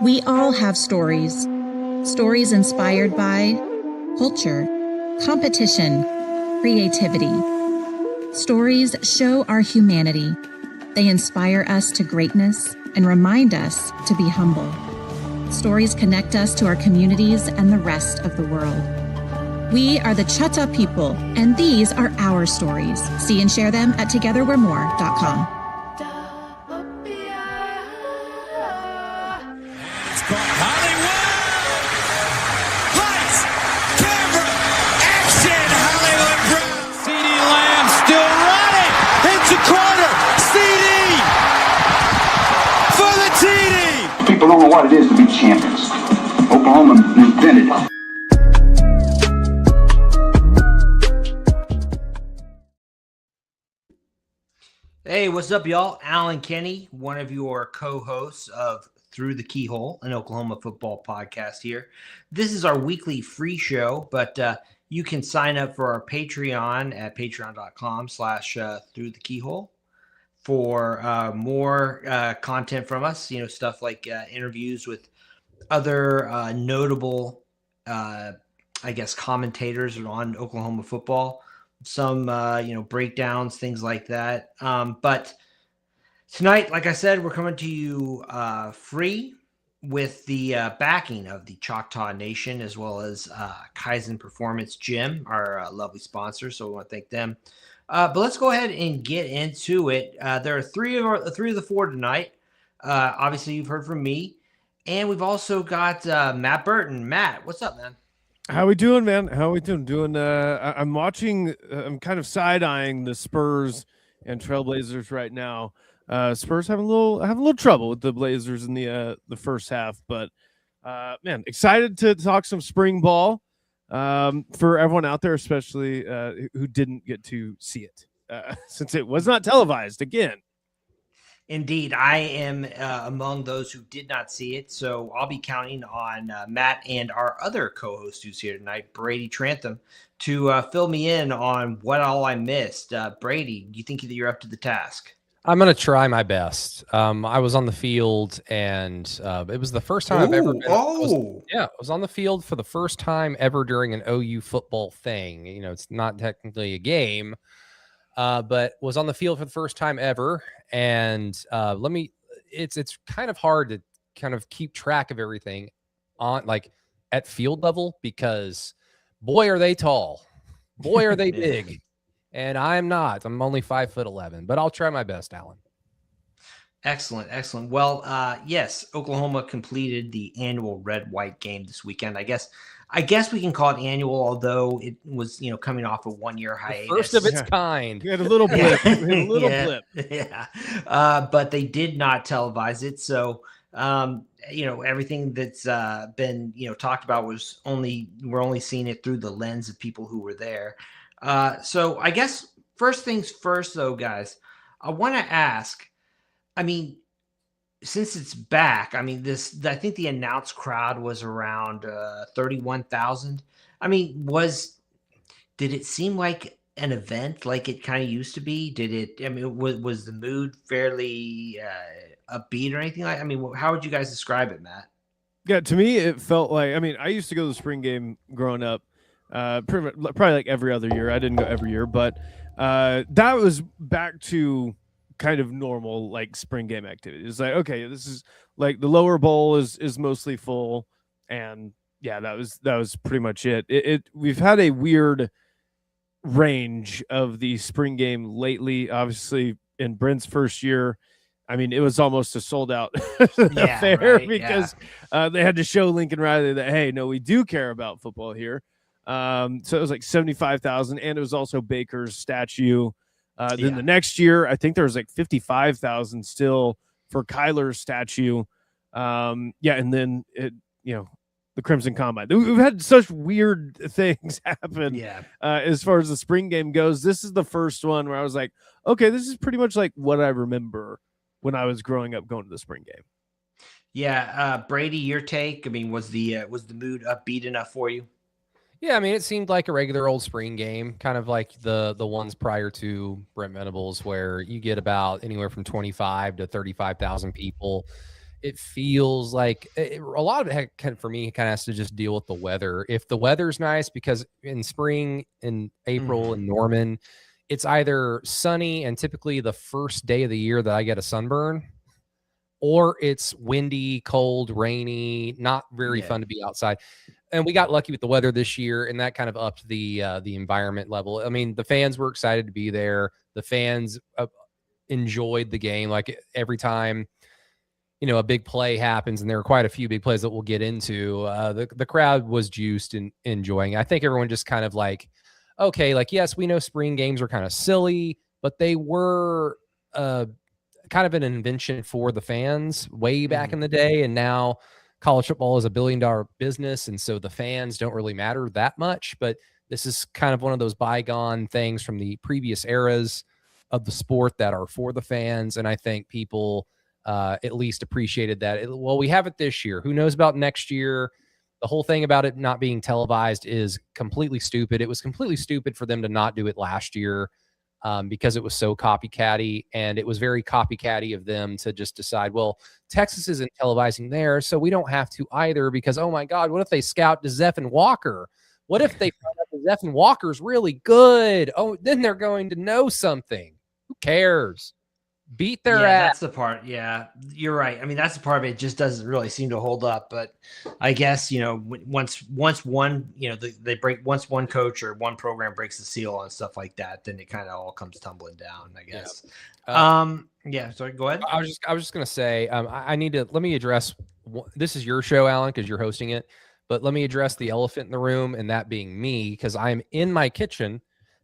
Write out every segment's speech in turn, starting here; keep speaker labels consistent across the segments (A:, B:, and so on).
A: We all have stories. Stories inspired by culture, competition, creativity. Stories show our humanity. They inspire us to greatness and remind us to be humble. Stories connect us to our communities and the rest of the world. We are the Chutta people, and these are our stories. See and share them at togetherwe'remore.com.
B: People don't know what it is to be champions. Oklahoma invented it.
C: Hey, what's up, y'all? Alan Kenny, one of your co-hosts of Through the Keyhole, an Oklahoma football podcast here. This is our weekly free show, but you can sign up for our Patreon at patreon.com/Through the Keyhole for more content from us, stuff like interviews with other notable, commentators on Oklahoma football, some, breakdowns, things like that. But tonight, like I said, we're coming to you free with the backing of the Choctaw Nation, as well as Kaizen Performance Gym, our lovely sponsor. So we want to thank them. But let's go ahead and get into it. There are three of the four tonight. Obviously, you've heard from me, and we've also got Matt Burton. Matt, what's up, man?
D: How we doing, man? How we doing? I'm watching. I'm kind of side eyeing the Spurs and Trailblazers right now. Spurs having a little trouble with the Blazers in the first half, but man, excited to talk some spring ball. For everyone out there, especially who didn't get to see it, since it was not televised again.
C: Indeed, I am among those who did not see it, so I'll be counting on Matt and our other co-host who's here tonight, Brady Trantham, to fill me in on what all I missed. Brady, do you think that you're up to the task?
E: I'm going to try my best. I was on the field, and it was the first time I've ever been. I was on the field for the first time ever during an OU football thing. It's not technically a game, but was on the field for the first time ever. And it's kind of hard to kind of keep track of everything on at field level, because boy, are they tall, boy, are they big. And I'm not. I'm only 5'11", but I'll try my best, Alan.
C: Excellent. Well, yes, Oklahoma completed the annual red-white game this weekend. I guess we can call it annual, although it was, coming off a 1-year hiatus.
E: The first of its kind.
D: We had a little blip. Blip.
C: Yeah. But they did not televise it. So, everything that's been, talked about we're only seeing it through the lens of people who were there. So I guess first things first, though, guys, I want to ask, since it's back, I think the announced crowd was around 31,000. Did it seem like an event like it kind of used to be? Was the mood fairly upbeat or anything how would you guys describe it, Matt?
D: Yeah, to me, it felt like, I used to go to the spring game growing up. Probably like every other year. I didn't go every year, but that was back to kind of normal, like, spring game activity. It's like, okay, this is like the lower bowl is mostly full, and yeah, that was pretty much it. We've had a weird range of the spring game lately. Obviously, in Brent's first year, it was almost a sold out affair, right, because they had to show Lincoln Riley that, hey, no, we do care about football here. So it was like 75,000, and it was also Baker's statue. Then the next year, I think there was like 55,000 still for Kyler's statue. And then the Crimson Combine. We've had such weird things happen. As far as the spring game goes, this is the first one where I was like, okay, this is pretty much like what I remember when I was growing up going to the spring game.
C: Yeah, Brady, your take? Was the mood upbeat enough for you?
E: Yeah, it seemed like a regular old spring game, kind of like the ones prior to Brent Venables, where you get about anywhere from 25 to 35,000 people. it feels like a lot of it for me kind of has to just deal with the weather. If the weather's nice, because in spring, in April in Norman, it's either sunny and typically the first day of the year that I get a sunburn, or it's windy, cold, rainy, not very fun to be outside. And we got lucky with the weather this year, and that kind of upped the environment level. I mean, the fans were excited to be there. The fans enjoyed the game. Like every time, a big play happens, and there are quite a few big plays that we'll get into, the crowd was juiced and enjoying. I think everyone just kind of like, okay, like, yes, we know spring games are kind of silly, but they were kind of an invention for the fans way back in the day. And now college football is $1 billion business. And so the fans don't really matter that much, but this is kind of one of those bygone things from the previous eras of the sport that are for the fans. And I think people at least appreciated that. Well, we have it this year. Who knows about next year? The whole thing about it not being televised is completely stupid. It was completely stupid for them to not do it last year because it was so copycatty, and it was very copycatty of them to just decide, well, Texas isn't televising there, so we don't have to either because, oh my God, what if they scout DeZeph Walker? What if they find out DeZeph Walker's really good? Oh, then they're going to know something. Who cares? Beat their ass.
C: That's the part. Yeah, you're right. I mean, that's the part of it. Just doesn't really seem to hold up. But I guess, once one, once one coach or one program breaks the seal on stuff like that, then it kind of all comes tumbling down, I guess. Sorry, go ahead.
E: I was just going to say, let me address, this is your show, Alan, because you're hosting it, but let me address the elephant in the room, and that being me, because I'm in my kitchen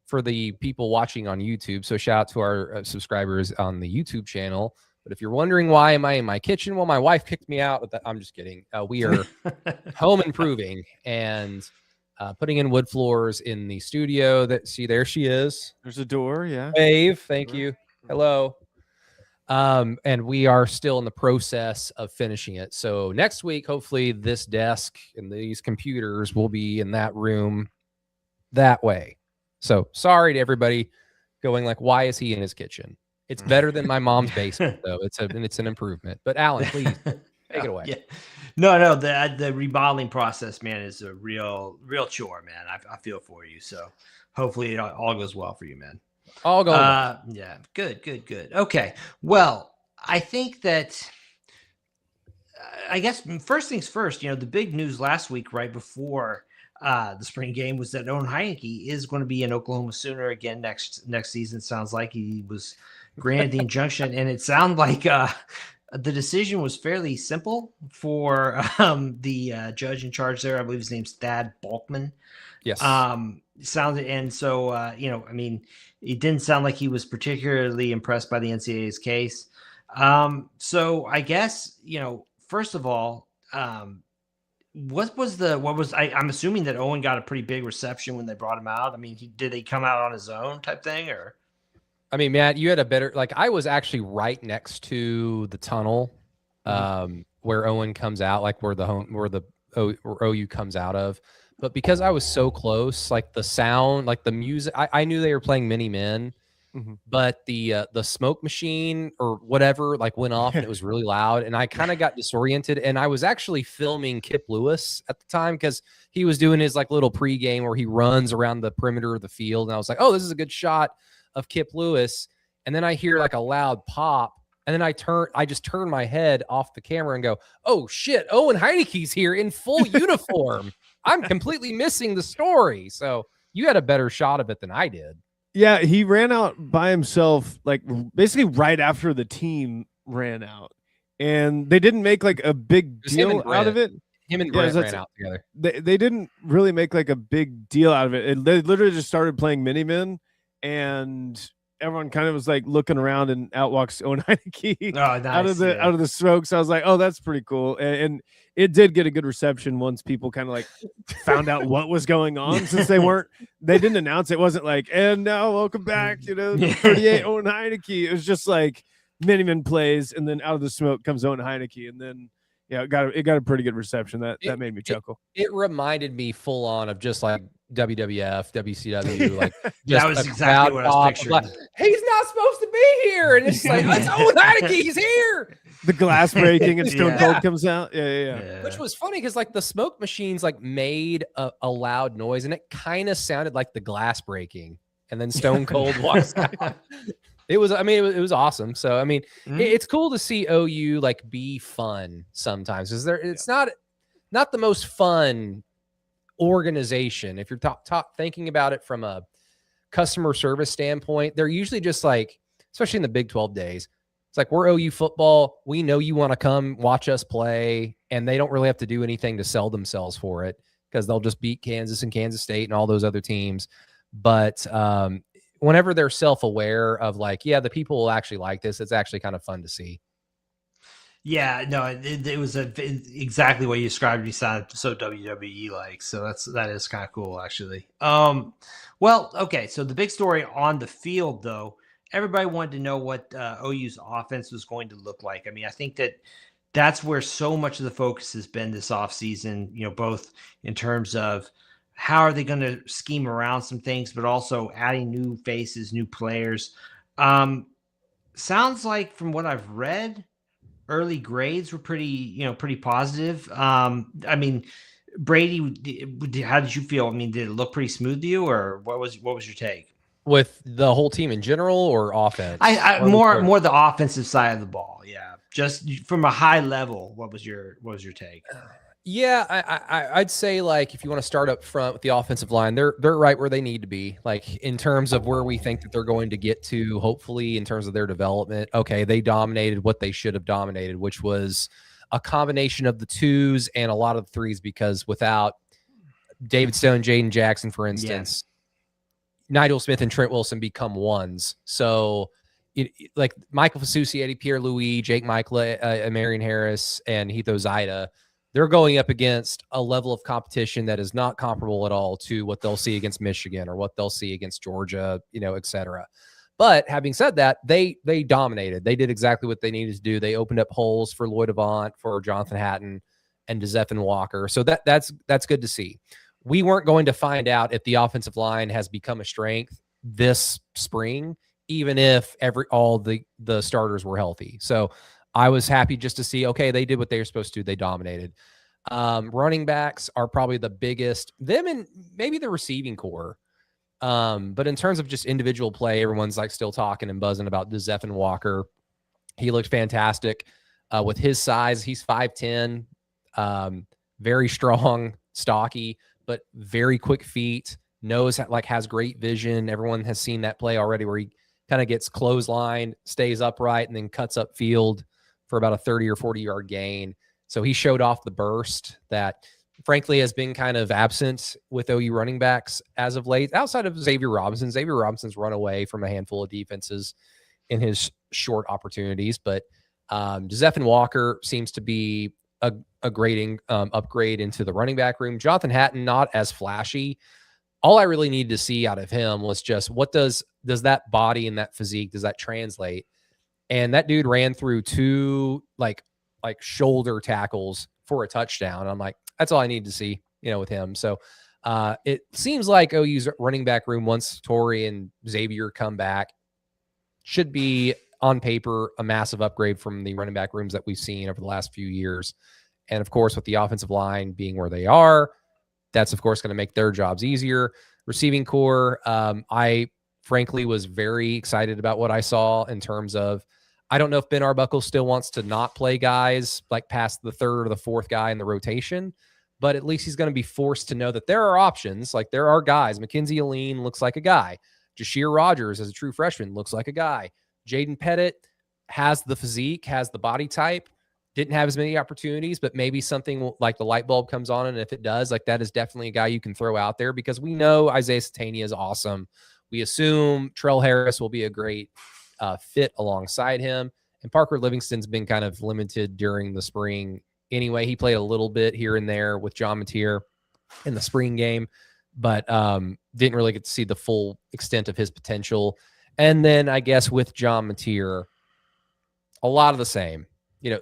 E: for the people watching on YouTube. So shout out to our subscribers on the YouTube channel. But if you're wondering why am I in my kitchen, well, my wife kicked me out. I'm just kidding. We are home improving and putting in wood floors in the studio. There she is.
D: There's a door. Yeah.
E: Wave. Thank you. Hello. And we are still in the process of finishing it. So next week, hopefully this desk and these computers will be in that room that way. So sorry to everybody going like, why is he in his kitchen? It's better than my mom's basement, though. It's an improvement. But Alan, please take it away.
C: Yeah. No, the remodeling process, man, is a real chore, man. I feel for you. So hopefully it all goes well for you, man.
E: All going well.
C: Yeah, good. Okay. Well, I think that I guess first things first, the big news last week, right before the spring game, was that Owen Heineke is going to be an Oklahoma Sooner again next season. Sounds like he was granted the injunction, and it sounded like the decision was fairly simple for the judge in charge there. I believe his name's Thad Balkman.
E: Yes.
C: Sounded, and so I mean, it didn't sound like he was particularly impressed by the NCAA's case. So I guess first of all, I'm assuming that Owen got a pretty big reception when they brought him out. I mean, did he come out on his own type thing, or? I
E: mean, Matt, you had a better, I was actually right next to the tunnel where Owen comes out, where OU comes out of. But because I was so close, the sound, the music, I knew they were playing Many Men. But the smoke machine or whatever went off and it was really loud, and I kind of got disoriented. And I was actually filming Kip Lewis at the time because he was doing his little pregame where he runs around the perimeter of the field, and I was like, oh, this is a good shot of Kip Lewis. And then I hear a loud pop, and then I just turn my head off the camera and go, oh shit, Owen Heineke's here in full uniform. I'm completely missing the story. So you had a better shot of it than I did.
D: Yeah, he ran out by himself, basically right after the team ran out, and they didn't make a big deal out of it.
E: Him and Brent ran out together.
D: They didn't really make a big deal out of it. They literally just started playing Mini Men, and everyone kind of was looking around, and out walks Owen Heineke out of the smoke. So I was like, oh, that's pretty cool, and it did get a good reception once people kind of found out what was going on, since they didn't announce it. It wasn't and now welcome back, 38 Owen Heineke. It was just Mini Men plays, and then out of the smoke comes Owen Heineke, and then it got a pretty good reception. That made me chuckle.
E: It reminded me full on of just WWF, WCW, like
C: that was exactly what I was picturing.
E: Like, he's not supposed to be here, and it's like, it's Owen Heineke, he's here.
D: The glass breaking and Stone Cold comes out. Yeah.
E: Which was funny because like the smoke machines like made a loud noise, and it kind of sounded like the glass breaking, and then Stone Cold walks out. It was awesome. So I mean, it's cool to see OU like be fun sometimes, because it's not the most fun organization. If you're thinking about it from a customer service standpoint, they're usually just like, especially in the Big 12 days, it's like, we're OU football. We know you want to come watch us play, and they don't really have to do anything to sell themselves for it, because they'll just beat Kansas and Kansas State and all those other teams. But whenever they're self-aware of like, yeah, the people will actually like this, it's actually kind of fun to see.
C: Yeah, no, it was exactly what you described. You sounded so WWE like, so that is kind of cool, actually. Well, okay, so the big story on the field, though, everybody wanted to know what OU's offense was going to look like. I mean, I think that's where so much of the focus has been this offseason, you know, both in terms of how are they going to scheme around some things, but also adding new faces, new players. Sounds like, from what I've read, early grades were pretty positive. I mean, Brady, how did you feel? I mean, did it look pretty smooth to you, or what was your take?
E: With the whole team in general, or offense?
C: More the offensive side of the ball. Yeah, just from a high level. What was your take?
E: Yeah, I'd say, like, if you want to start up front with the offensive line, they're right where they need to be, like in terms of where we think that they're going to get to, hopefully in terms of their development. Okay, they dominated what they should have dominated, which was a combination of the twos and a lot of the threes, because without David Stone, Jaden Jackson, for instance, Nigel Smith and Trent Wilson become ones. So like Michael Fasusi, Eddie Pierre-Louis, Jake Michael, Marion Harris, and Heath Ozida, they're going up against a level of competition that is not comparable at all to what they'll see against Michigan or what they'll see against Georgia, et cetera. But having said that, they dominated. They did exactly what they needed to do. They opened up holes for Lloyd Avant, for Jonathan Hatton, and DeZephan Walker. So that's good to see. We weren't going to find out if the offensive line has become a strength this spring, even if all the starters were healthy. So I was happy just to see, okay, they did what they were supposed to do. They dominated. Running backs are probably the biggest, them and maybe the receiving core. But in terms of just individual play, everyone's like still talking and buzzing about DeZephan Walker. He looked fantastic with his size. He's 5'10", very strong, stocky, but very quick feet, has great vision. Everyone has seen that play already where he kind of gets clotheslined, stays upright, and then cuts up field for about a 30 or 40-yard gain. So he showed off the burst that, frankly, has been kind of absent with OU running backs as of late, outside of Xavier Robinson. Xavier Robinson's run away from a handful of defenses in his short opportunities, but DeZephan Walker seems to be a great upgrade into the running back room. Jonathan Hatton, not as flashy. All I really needed to see out of him was just, what does that body and that physique, does that translate? And that dude ran through two like shoulder tackles for a touchdown. I'm like, that's all I need to see, with him. So it seems like OU's running back room, once Torrey and Xavier come back, should be on paper a massive upgrade from the running back rooms that we've seen over the last few years. And of course, with the offensive line being where they are, that's of course going to make their jobs easier. Receiving core, I frankly was very excited about what I saw in terms of, I don't know if Ben Arbuckle still wants to not play guys like past the third or the fourth guy in the rotation, but at least he's going to be forced to know that there are options. Like, there are guys. Mackenzie Aline looks like a guy. Jashir Rogers, as a true freshman, looks like a guy. Jaden Pettit has the physique, has the body type, didn't have as many opportunities, but maybe something like the light bulb comes on, and if it does, like, that is definitely a guy you can throw out there, because we know Isaiah Satania is awesome. We assume Trell Harris will be a great fit alongside him. And Parker Livingston's been kind of limited during the spring anyway. He played a little bit here and there with John Mateer in the spring game, but didn't really get to see the full extent of his potential. And then I guess with John Mateer, a lot of the same.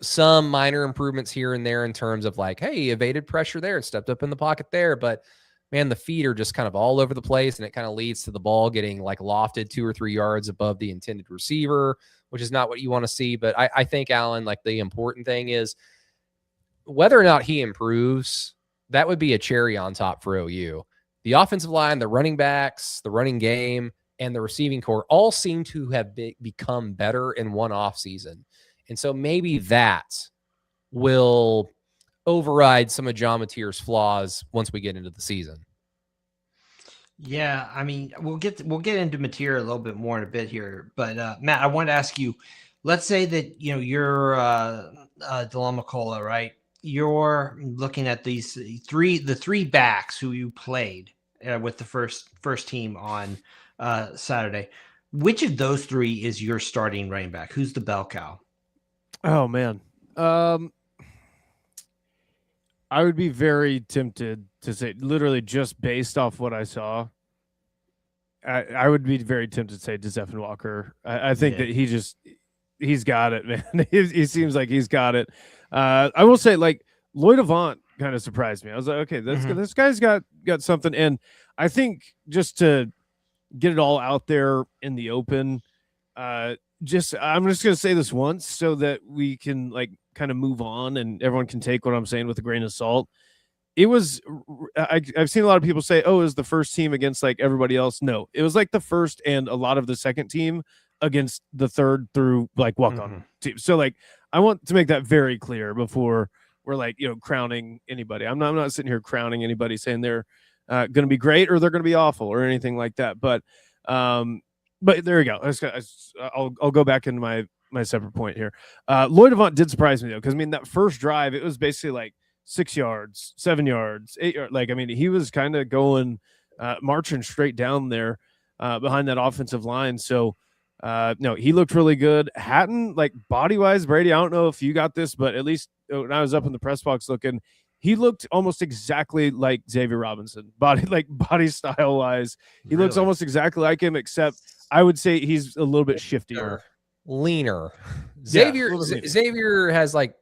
E: Some minor improvements here and there in terms of like, hey, he evaded pressure there and stepped up in the pocket there. But man, the feet are just kind of all over the place, and it kind of leads to the ball getting like lofted 2 or 3 yards above the intended receiver, which is not what you want to see. But I think, Alan, like the important thing is whether or not he improves, that would be a cherry on top for OU. The offensive line, the running backs, the running game, and the receiving core all seem to have become better in one offseason. And so maybe that will override some of John Mateer's flaws once we get into the season.
C: Yeah, I mean, we'll get into Mateer a little bit more in a bit here, but Matt, I wanted to ask you. Let's say that you're Dilemma Cola, right? You're looking at the three backs who you played with the first team on Saturday. Which of those three is your starting running back? Who's the bell cow?
D: Oh man, I would be very tempted to say, literally just based off what I saw, I would be very tempted to say Stephen Walker. I think that he's got it, man. He seems like he's got it. I will say, like, Lloyd Avant kind of surprised me. I was like, okay, this guy's got something. And I think just to get it all out there in the open, I'm just going to say this once so that we can like kind of move on and everyone can take what I'm saying with a grain of salt. It was, I've seen a lot of people say, oh, it was the first team against like everybody else. No, it was like the first and a lot of the second team against the third through like walk-on team. So like, I want to make that very clear before we're like, crowning anybody. I'm not sitting here crowning anybody saying they're going to be great or they're going to be awful or anything like that. But there you go. I'll go back into my separate point here. Lloyd Avant did surprise me though, because I mean that first drive, it was basically like 6 yards, 7 yards, 8 yards. Like, I mean, he was kind of going, marching straight down there behind that offensive line. So, no, he looked really good. Hatton, like body-wise, Brady, I don't know if you got this, but at least when I was up in the press box looking, he looked almost exactly like Xavier Robinson. Body style-wise, he looks almost exactly like him, except I would say he's a little bit shiftier.
E: Leaner. Xavier has like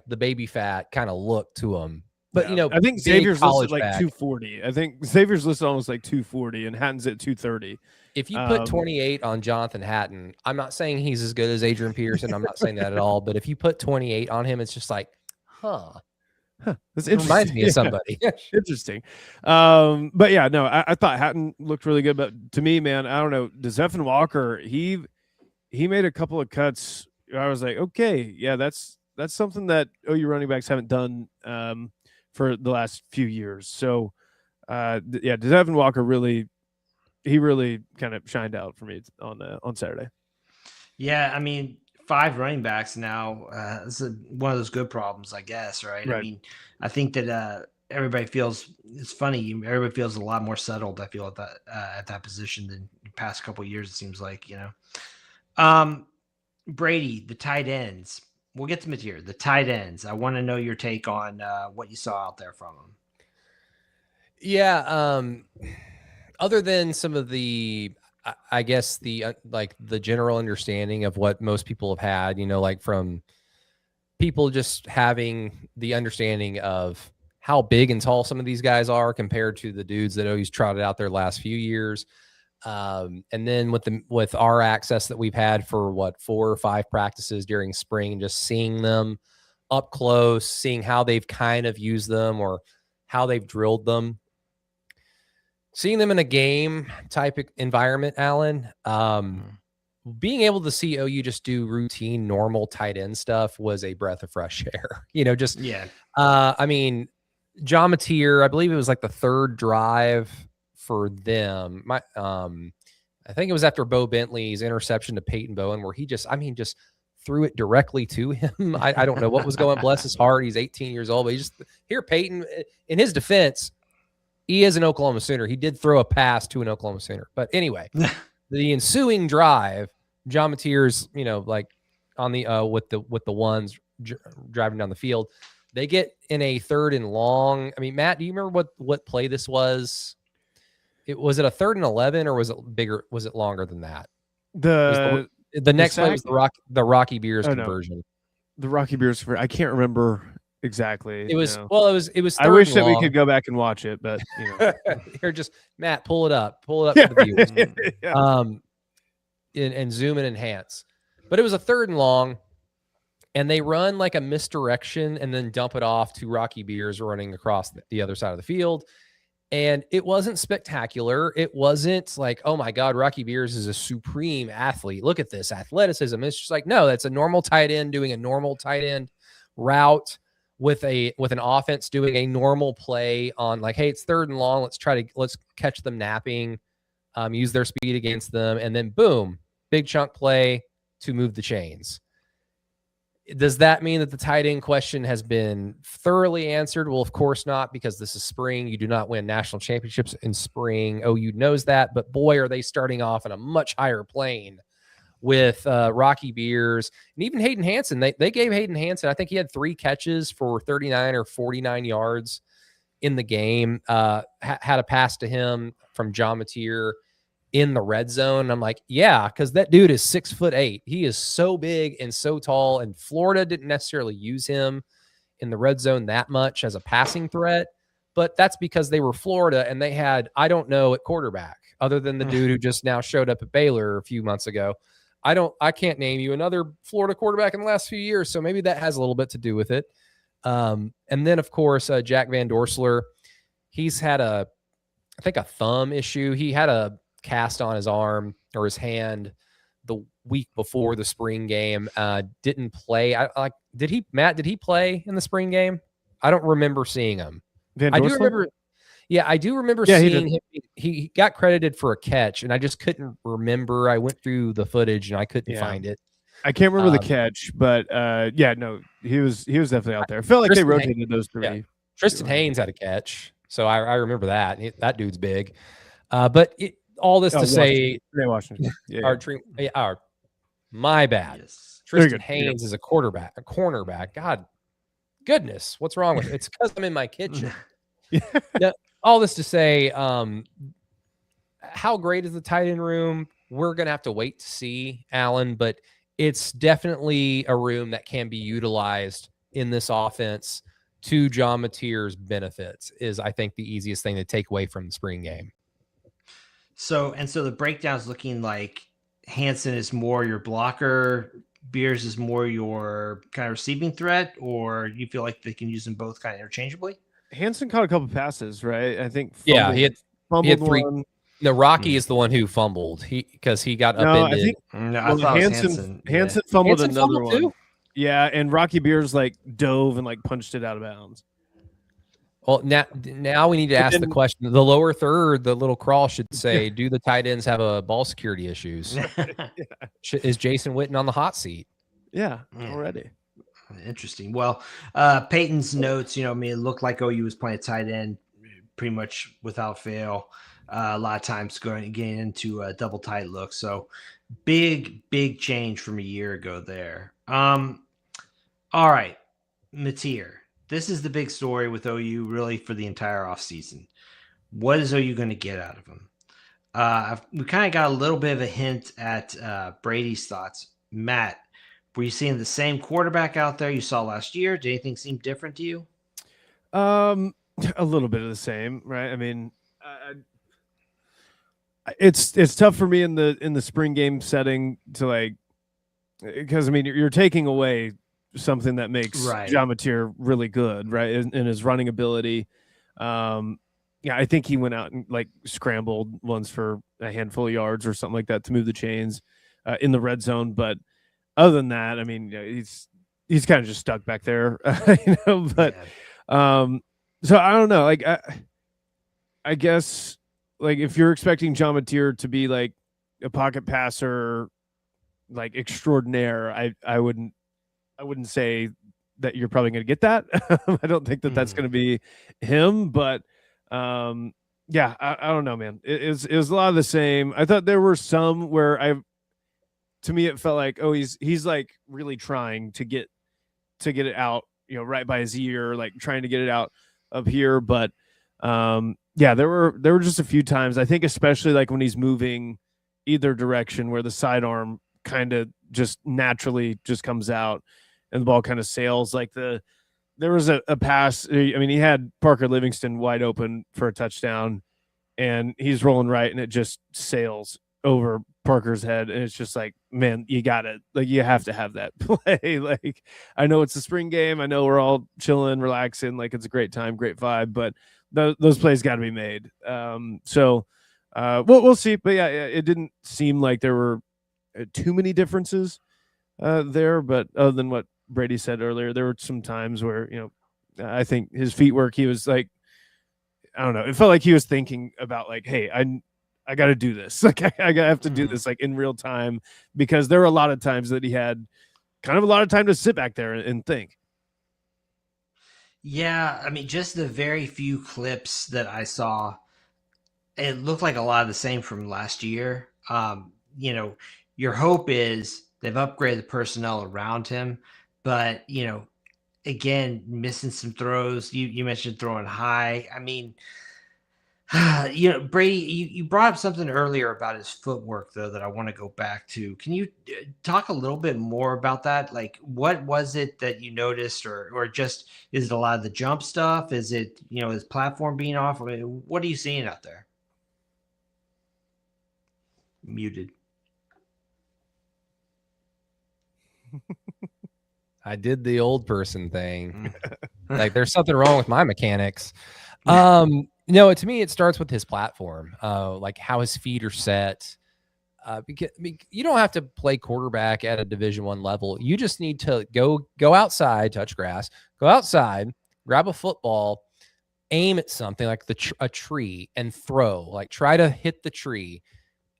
E: the baby fat kind of look to him. But
D: I think Xavier's listed like 240. I think Xavier's listed almost like 240 and Hatton's at 230.
E: If you put 28 on Jonathan Hatton, I'm not saying he's as good as Adrian Peterson. I'm not saying that at all. But if you put 28 on him, it's just like,
D: That's
E: it reminds me of somebody.
D: Interesting. But yeah, no, I thought Hatton looked really good. But to me, man, I don't know. Stephen Walker, he made a couple of cuts. I was like, okay, yeah, that's something that OU running backs haven't done for the last few years. So, Stephen Walker really kind of shined out for me on Saturday.
C: Yeah, I mean, 5 running backs now. This is one of those good problems, I guess, right? I mean, I think that everybody feels it's funny. Everybody feels a lot more settled. I feel at that position than the past couple of years. It seems like Brady, the tight ends. We'll get to Mateer. The tight ends. I want to know your take on what you saw out there from them.
E: Yeah. Other than some of the, I guess the general understanding of what most people have had, like from people just having the understanding of how big and tall some of these guys are compared to the dudes that always trotted out there last few years. And then with our access that we've had for 4 or 5 practices during spring, and just seeing them up close, seeing how they've kind of used them or how they've drilled them, seeing them in a game type environment, Alan, being able to see OU just do routine, normal tight end stuff was a breath of fresh air. I mean, John Mateer, I believe it was like the 3rd drive for them. I think it was after Bo Bentley's interception to Peyton Bowen, where he just threw it directly to him. I don't know what was going. Bless his heart. He's 18 years old, but here Peyton, in his defense, he is an Oklahoma Sooner. He did throw a pass to an Oklahoma Sooner. But anyway, the ensuing drive, John Mateer's, like on the with the ones driving down the field, they get in a 3rd and long. I mean, Matt, do you remember what play this was? Was it a 3rd and 11 or was it bigger? Was it longer than that? The next play was the Rocky Beers conversion.
D: No. The Rocky Beers. I can't remember. exactly.
E: It was
D: no.
E: it was
D: I
E: third
D: wish
E: and
D: that we
E: long.
D: could go back and watch it, but
E: Here, just Matt, pull it up for the viewers.
D: yeah.
E: And zoom and enhance. But it was a third and long, and they run like a misdirection and then dump it off to Rocky Beers running across the other side of the field. And it wasn't spectacular. It wasn't like, oh my God, Rocky Beers is a supreme athlete. Look at this athleticism. It's just like, no, that's a normal tight end doing a normal tight end route with an offense doing a normal play on like, hey, it's third and long. Let's catch them napping, use their speed against them, and then boom, big chunk play to move the chains. Does that mean that the tight end question has been thoroughly answered? Well, of course not, because this is spring. You do not win national championships in spring. OU knows that, but boy, are they starting off on a much higher plane with Rocky Beers and even Hayden Hansen. They gave Hayden Hansen, I think he had 3 catches for 39 or 49 yards in the game. Had a pass to him from John Mateer in the red zone. I'm like, yeah, because that dude is 6'8". He is so big and so tall, and Florida didn't necessarily use him in the red zone that much as a passing threat, but that's because they were Florida and they had, I don't know, at quarterback, other than the dude who just now showed up at Baylor a few months ago. I can't name you another Florida quarterback in the last few years, so maybe that has a little bit to do with it. And then, of course, Jack Van Dorsler, he's had I think a thumb issue. He had a cast on his arm or his hand the week before the spring game. Didn't play. Did he play in the spring game? I don't remember seeing him. I do remember. Yeah, I do remember seeing him. He got credited for a catch, and I just couldn't remember. I went through the footage and I couldn't find it.
D: I can't remember the catch, but no, he was definitely out there. I felt like they rotated those 3.
E: Yeah. Tristan Haynes had a catch, so I remember that. That dude's big. But all this to say,
D: Washington.
E: My bad.
C: Yes.
E: Tristan Haynes is a cornerback. God, goodness, what's wrong with it? It's because I'm in my kitchen. Now, all this to say, how great is the tight end room? We're gonna have to wait to see, Alan, but it's definitely a room that can be utilized in this offense to John Mateer's benefits. Is I think the easiest thing to take away from the spring game.
C: So the breakdown's looking like Hansen is more your blocker, Beers is more your kind of receiving threat, or you feel like they can use them both kind of interchangeably?
D: Hansen caught a couple passes, right? I think.
E: He had 3.
D: One.
E: No, Rocky is the one who fumbled. Because he got upended.
C: I thought
D: Hansen fumbled another one. Too? Yeah, and Rocky Beers dove and punched it out of bounds.
E: Well, now we need to ask the question. The lower third, the little crawl should say, do the tight ends have ball security issues? Is Jason Witten on the hot seat?
D: Yeah, already.
C: Interesting. Well, Peyton's notes, it looked like OU was playing tight end pretty much without fail. A lot of times getting into a double tight look. So big change from a year ago there. All right, Mateer. This is the big story with OU really for the entire offseason. What is OU going to get out of him? We kind of got a little bit of a hint at Brady's thoughts. Matt, were you seeing the same quarterback out there you saw last year? Did anything seem different to you?
D: A little bit of the same, right? I mean, it's tough for me in the spring game setting to because I mean you're taking away something that makes John Mateer really good, right? In his running ability. I think he went out and scrambled once for a handful of yards or something like that to move the chains in the red zone. But other than that, I mean, he's kind of just stuck back there, but so I don't know. I guess if you're expecting John Mateer to be a pocket passer, extraordinaire, I wouldn't say that you're probably going to get that. I don't think that that's going to be him, but I don't know, man. It was a lot of the same. I thought there were some where to me, it felt like, oh, he's really trying to get it out, right by his ear, trying to get it out up here. But there were just a few times, I think, especially when he's moving either direction where the sidearm kind of just naturally just comes out and the ball kind of sails the there was a pass. I mean, he had Parker Livingston wide open for a touchdown, and he's rolling right, and it just sails over Parker's head, and it's just like, man, you have to have that play. Like, I know it's a spring game, I know we're all chilling, relaxing, like it's a great time, great vibe, but those plays got to be made. So we'll see, but yeah, it didn't seem like there were too many differences there, but other than what Brady said earlier, there were some times where, I think his feet work, he was like, I don't know, it felt like he was thinking about like, hey, I got to do this. Like I have to do this like in real time, because there were a lot of times that he had kind of a lot of time to sit back there and think.
C: Yeah, I mean, just the very few clips that I saw, it looked like a lot of the same from last year. Your hope is they've upgraded the personnel around him, but again, missing some throws. You mentioned throwing high. I mean, Brady, you brought up something earlier about his footwork, though, that I want to go back to. Can you talk a little bit more about that? Like, what was it that you noticed, or just is it a lot of the jump stuff? Is it, his platform being off? I mean, what are you seeing out there? Muted.
E: I did the old person thing. Like, there's something wrong with my mechanics. No, to me, it starts with his platform, like how his feet are set. Because you don't have to play quarterback at a Division I level. You just need to go outside, touch grass, go outside, grab a football, aim at something like a tree, and throw. Like, try to hit the tree.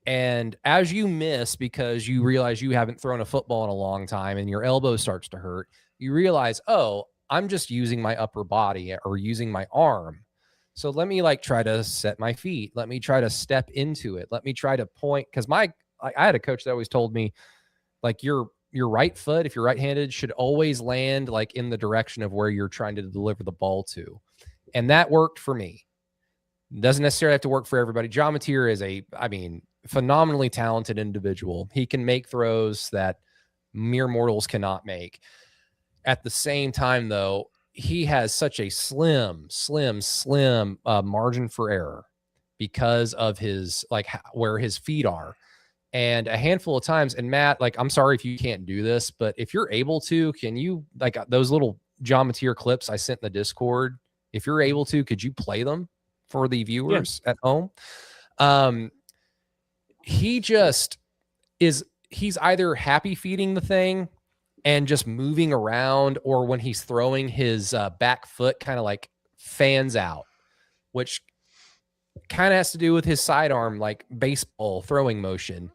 E: And as you miss, because you realize you haven't thrown a football in a long time and your elbow starts to hurt, you realize, oh, I'm just using my upper body or using my arm. So let me try to set my feet. Let me try to step into it. Let me try to point. Because I had a coach that always told me, like, your right foot, if you're right-handed, should always land like in the direction of where you're trying to deliver the ball to. And that worked for me. Doesn't necessarily have to work for everybody. John Mateer is phenomenally talented individual. He can make throws that mere mortals cannot make. At the same time, though, he has such a slim margin for error because of his, where his feet are. And a handful of times, and Matt, I'm sorry if you can't do this, but if you're able to, can you, those little John Mateer clips I sent in the Discord, if you're able to, could you play them for the viewers at home? He just he's either happy feeding the thing and just moving around, or when he's throwing, his back foot kind of fans out, which kind of has to do with his sidearm, like baseball throwing motion.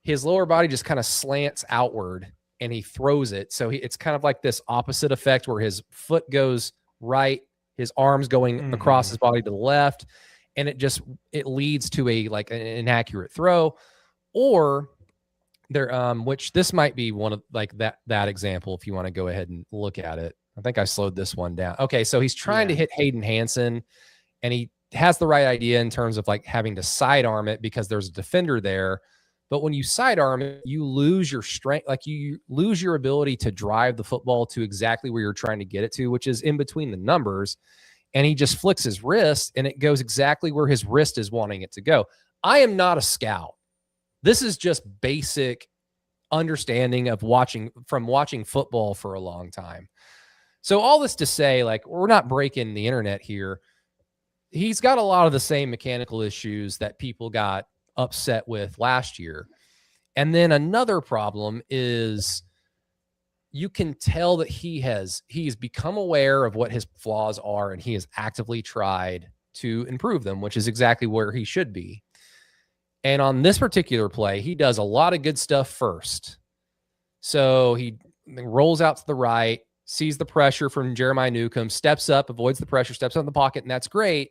E: His lower body just kind of slants outward and he throws it. So it's kind of like this opposite effect where his foot goes right, his arms going across his body to the left, and it leads to an inaccurate throw. Or there, which this might be one of that example, if you want to go ahead and look at it. I think I slowed this one down. Okay, so he's trying to hit Hayden Hansen, and he has the right idea in terms of having to sidearm it because there's a defender there. But when you sidearm it, you lose your strength, you lose your ability to drive the football to exactly where you're trying to get it to, which is in between the numbers. And he just flicks his wrist, and it goes exactly where his wrist is wanting it to go. I am not a scout. This is just basic understanding of watching football for a long time. So all this to say, we're not breaking the internet here. He's got a lot of the same mechanical issues that people got upset with last year. And then another problem is you can tell that he's become aware of what his flaws are, and he has actively tried to improve them, which is exactly where he should be. And on this particular play, he does a lot of good stuff first. So he rolls out to the right, sees the pressure from Jeremiah Newcomb, steps up, avoids the pressure, steps out in the pocket, and that's great.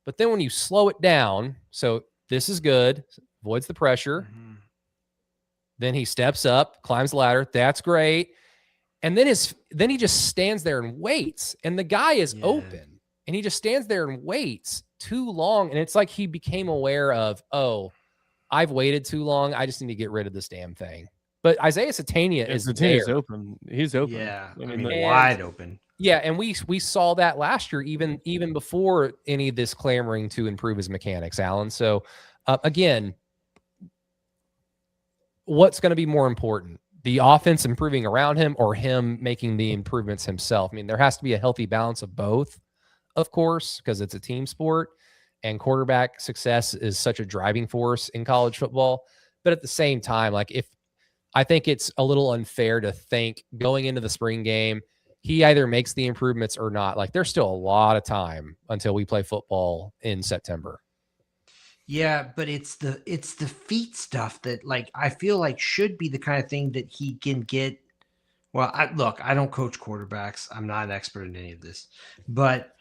E: But then when you slow it down, so this is good, avoids the pressure. Then he steps up, climbs the ladder. That's great. And then he just stands there and waits. And the guy is open. And he just stands there and waits too long. And it's like he became aware of, oh, I've waited too long. I just need to get rid of this damn thing. But Isaiah Satania is there.
D: open. He's open.
C: Yeah, I mean wide open.
E: Yeah, and we saw that last year, even before any of this clamoring to improve his mechanics, Alan. So again, what's going to be more important? The offense improving around him or him making the improvements himself? I mean, there has to be a healthy balance of both, of course, because it's a team sport and quarterback success is such a driving force in college football. But at the same time, like if I think it's a little unfair to think going into the spring game, he either makes the improvements or not. Like there's still a lot of time until we play football in September.
C: Yeah, but it's the feet stuff that like I feel like should be the kind of thing that he can get. Well, I don't coach quarterbacks. I'm not an expert in any of this, but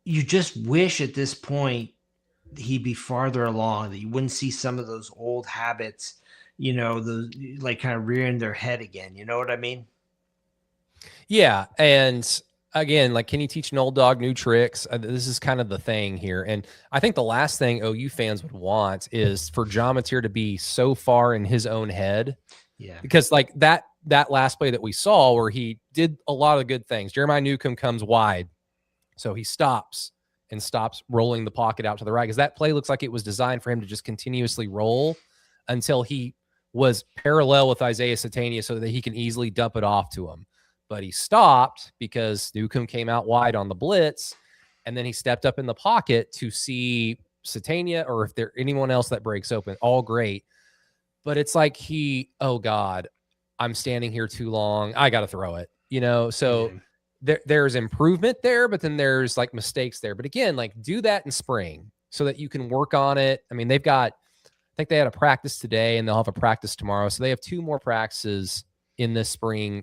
C: you just wish at this point he'd be farther along, that you wouldn't see some of those old habits, those like kind of rearing their head again. You know what I mean?
E: Yeah. And again, like, can you teach an old dog new tricks? This is kind of the thing here. And I think the last thing OU fans would want is for John Mateer to be so far in his own head.
C: Yeah.
E: Because like that last play that we saw where he did a lot of good things, Jeremiah Newcomb comes wide. So he stops rolling the pocket out to the right, because that play looks like it was designed for him to just continuously roll until he was parallel with Isaiah Satania so that he can easily dump it off to him. But he stopped because Newcomb came out wide on the blitz, and then he stepped up in the pocket to see Satania or if there anyone else that breaks open. All great. But it's like oh God, I'm standing here too long. I got to throw it, So there's improvement there, but then there's like mistakes there. But again, like do that in spring so that you can work on it. I mean, I think they had a practice today and they'll have a practice tomorrow. So they have 2 more practices in this spring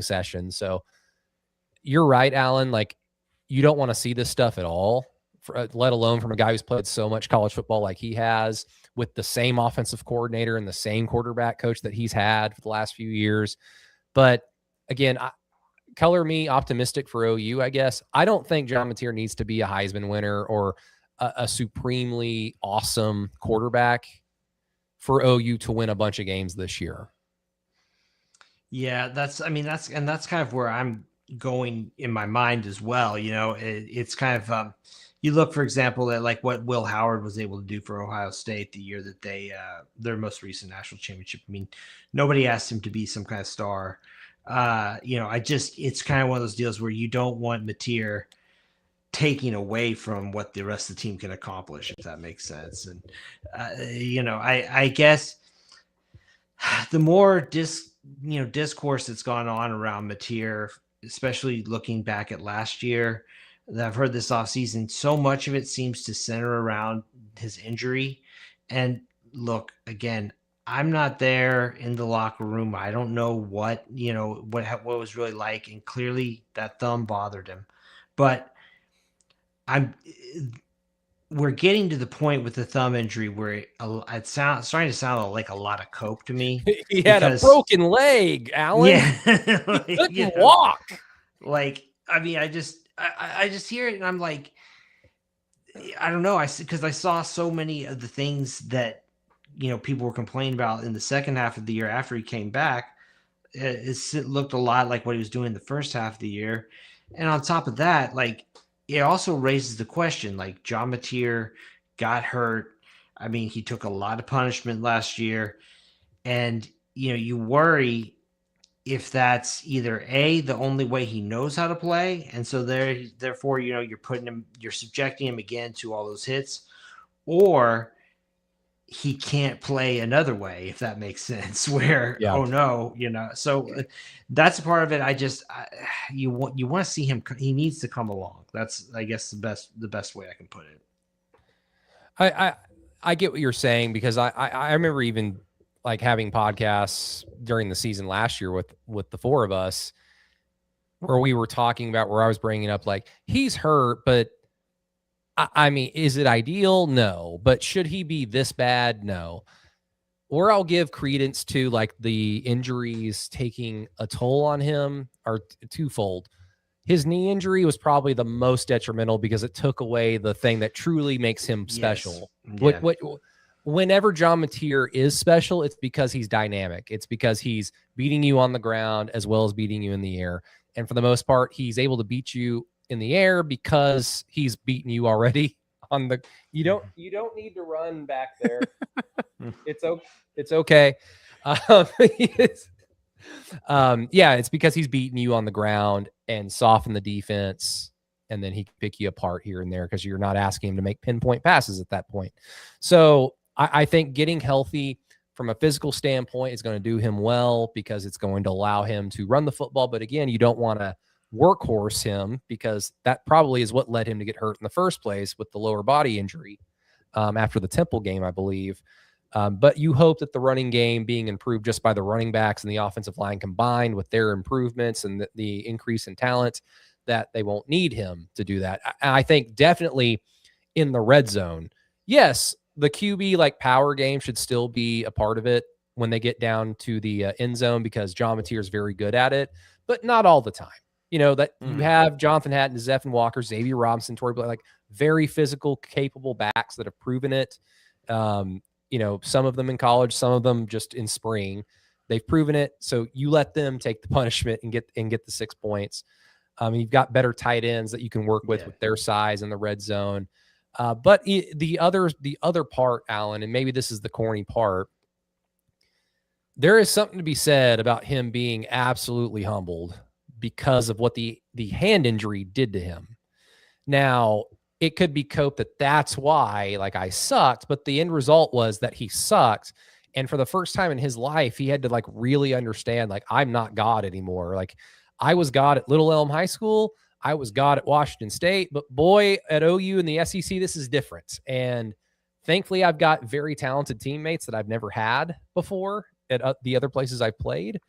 E: session. So you're right, Alan. Like you don't want to see this stuff at all, let alone from a guy who's played so much college football like he has, with the same offensive coordinator and the same quarterback coach that he's had for the last few years. But again, color me optimistic for OU, I guess. I don't think John Mateer needs to be a Heisman winner or a supremely awesome quarterback for OU to win a bunch of games this year.
C: Yeah, that's kind of where I'm going in my mind as well. It's kind of, you look, for example, at like what Will Howard was able to do for Ohio State the year that they, their most recent national championship. I mean, nobody asked him to be some kind of star. It's kind of one of those deals where you don't want Mateer taking away from what the rest of the team can accomplish, if that makes sense. And, I guess the more discourse that's gone on around Mateer, especially looking back at last year that I've heard this offseason, so much of it seems to center around his injury. And look, again, I'm not there in the locker room. I don't know what was really like. And clearly that thumb bothered him, but we're getting to the point with the thumb injury where it's starting to sound like a lot of coke to me.
E: He had a broken leg, Alan.
C: Yeah.
E: Like, he couldn't walk.
C: Like, I mean, I just hear it and I'm like, I don't know. Because I saw so many of the things that, people were complaining about in the second half of the year after he came back. It looked a lot like what he was doing the first half of the year. And on top of that, like, it also raises the question, like John Mateer got hurt. I mean, he took a lot of punishment last year. And, you worry if that's either the only way he knows how to play. And so therefore, you're subjecting him again to all those hits, or he can't play another way, if that makes sense, where, oh no, so that's a part of it. You want to see him. He needs to come along. That's, I guess, the best way I can put it.
E: I get what you're saying, because I remember even like having podcasts during the season last year with the 4 of us where we were talking about, where I was bringing up like, he's hurt, but I mean, is it ideal? No. But should he be this bad? No. Or I'll give credence to like the injuries taking a toll on him are twofold. His knee injury was probably the most detrimental because it took away the thing that truly makes him special. Yes. Yeah. Whenever John Mateer is special, it's because he's dynamic. It's because he's beating you on the ground as well as beating you in the air. And for the most part, he's able to beat you in the air because he's beaten you already on the. You don't need to run back there. It's okay. It's because he's beating you on the ground and soften the defense, and then he can pick you apart here and there because you're not asking him to make pinpoint passes at that point. So I think getting healthy from a physical standpoint is going to do him well because it's going to allow him to run the football. But again, you don't want to workhorse him because that probably is what led him to get hurt in the first place with the lower body injury after the Temple game, I believe. But you hope that the running game being improved just by the running backs and the offensive line combined with their improvements and the increase in talent, that they won't need him to do that. I think definitely in the red zone, yes, the QB like power game should still be a part of it when they get down to the end zone because John Mateer is very good at it, but not all the time. You know, that you have Jonathan Hatton, Zephan Walker, Xavier Robinson, Torrey Blake, like very physical, capable backs that have proven it. You know, some of them in college, some of them just in spring. They've proven it. So you let them take the punishment and get the 6 points. You've got better tight ends that you can work with their size in the red zone. But the other part, Alan, and maybe this is the corny part, there is something to be said about him being absolutely humbled because of what the hand injury did to him. Now, it could be coped that that's why, like, I sucked, but the end result was that he sucked. And for the first time in his life, he had to like really understand, like, I'm not God anymore. Like, I was God at Little Elm High School. I was God at Washington State, but boy, at OU and the SEC, this is different. And thankfully, I've got very talented teammates that I've never had before at the other places I've played,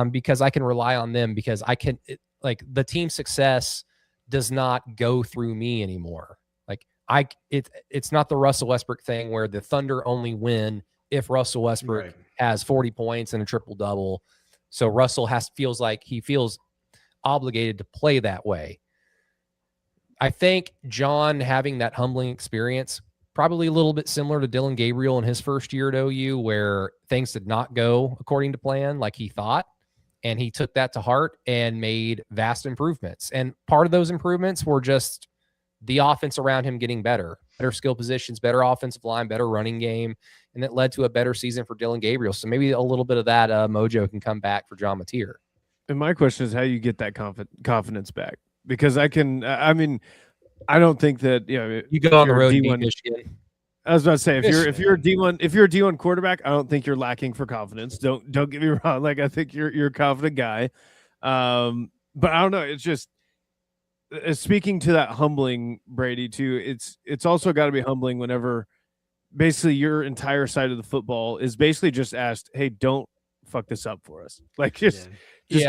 E: because I can rely on them because the team success does not go through me anymore. Like it's not the Russell Westbrook thing where the Thunder only win if Russell Westbrook has 40 points and a triple double. So Russell feels obligated to play that way. I think John having that humbling experience, probably a little bit similar to Dylan Gabriel in his first year at OU, where things did not go according to plan like he thought. And he took that to heart and made vast improvements. And part of those improvements were just the offense around him getting better skill positions, better offensive line, better running game. And it led to a better season for Dylan Gabriel. So maybe a little bit of that mojo can come back for John Mateer.
D: And my question is how you get that confidence back, because I don't think that,
E: you go on the road to Michigan.
D: I was about to say, if you're a D1 quarterback, I don't think you're lacking for confidence. Don't get me wrong. Like, I think you're a confident guy. But I don't know. It's just speaking to that humbling, Brady, too. It's also got to be humbling whenever basically your entire side of the football is basically just asked, hey, don't fuck this up for us. Like, just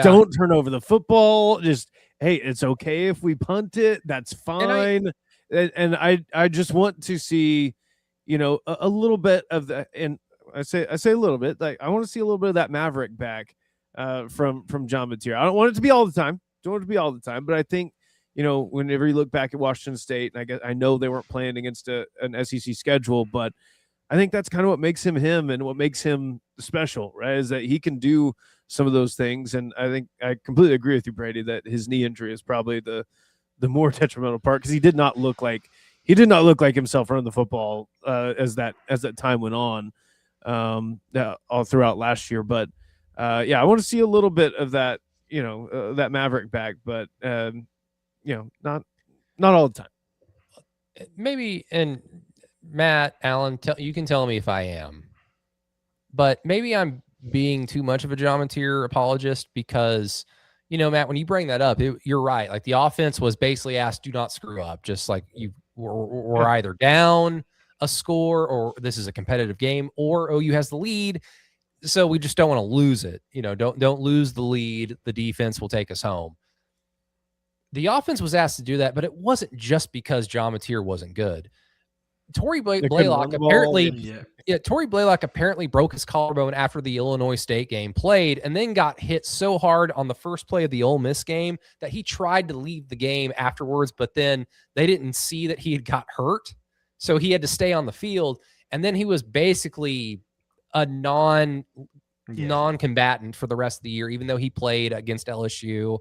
D: don't turn over the football. Just, hey, it's okay if we punt it. That's fine. And I just want to see, a little bit of that. And I say a little bit, like, I want to see a little bit of that Maverick back from John Mateer. I don't want it to be all the time. But I think, whenever you look back at Washington State, and I know they weren't playing against an SEC schedule, but I think that's kind of what makes him him and what makes him special, right? Is that he can do some of those things. And I think I completely agree with you, Brady, that his knee injury is probably the more detrimental part, because he did not look like himself running the football as that time went on all throughout last year. But I want to see a little bit of that, that Maverick back, but not all the time.
E: Maybe, and Matt, Alan, you can tell me if I am, but maybe I'm being too much of a John Mateer apologist because, Matt, when you bring that up, you're right. Like, the offense was basically asked, do not screw up. Just like we're either down a score or this is a competitive game, or OU has the lead. So we just don't want to lose it. Don't lose the lead. The defense will take us home. The offense was asked to do that, but it wasn't just because John Mateer wasn't good. Torrey Blaylock apparently broke his collarbone after the Illinois State game, played, and then got hit so hard on the first play of the Ole Miss game that he tried to leave the game afterwards, but then they didn't see that he had got hurt, so he had to stay on the field. And then he was basically a non-combatant for the rest of the year, even though he played against LSU.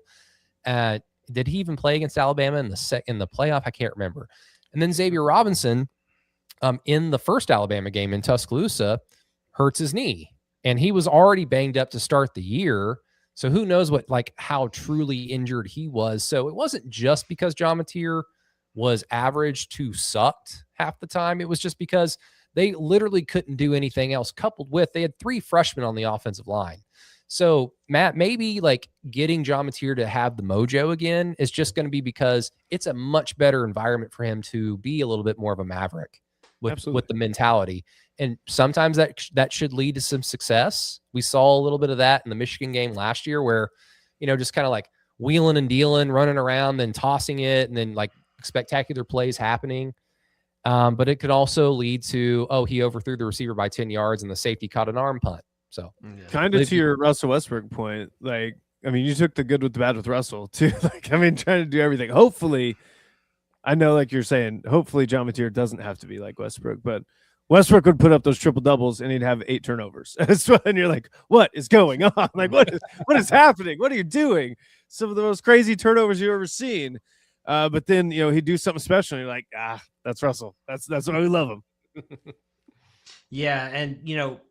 E: Did he even play against Alabama in the playoff? I can't remember. And then Xavier Robinson, in the first Alabama game in Tuscaloosa, hurts his knee, and he was already banged up to start the year. So who knows how truly injured he was. So it wasn't just because John Mateer was average to sucked half the time. It was just because they literally couldn't do anything else, coupled with they had 3 freshmen on the offensive line. So Matt, maybe getting John Mateer to have the mojo again is just going to be because it's a much better environment for him to be a little bit more of a maverick with the mentality. And sometimes that should lead to some success. We saw a little bit of that in the Michigan game last year where, just kind of wheeling and dealing, running around, then tossing it, and then spectacular plays happening. But it could also lead to, he overthrew the receiver by 10 yards and the safety caught an arm punt. So
D: kind of to your Russell Westbrook point, you took the good with the bad with Russell too. Trying to do everything. Hopefully, I know, you're saying, hopefully John Mateer doesn't have to be like Westbrook, but Westbrook would put up those triple doubles and he'd have 8 turnovers. And you're like, what is going on? What is happening? What are you doing? Some of the most crazy turnovers you've ever seen. But then, he'd do something special. And you're like, that's Russell. That's why we love him.
C: Yeah. And,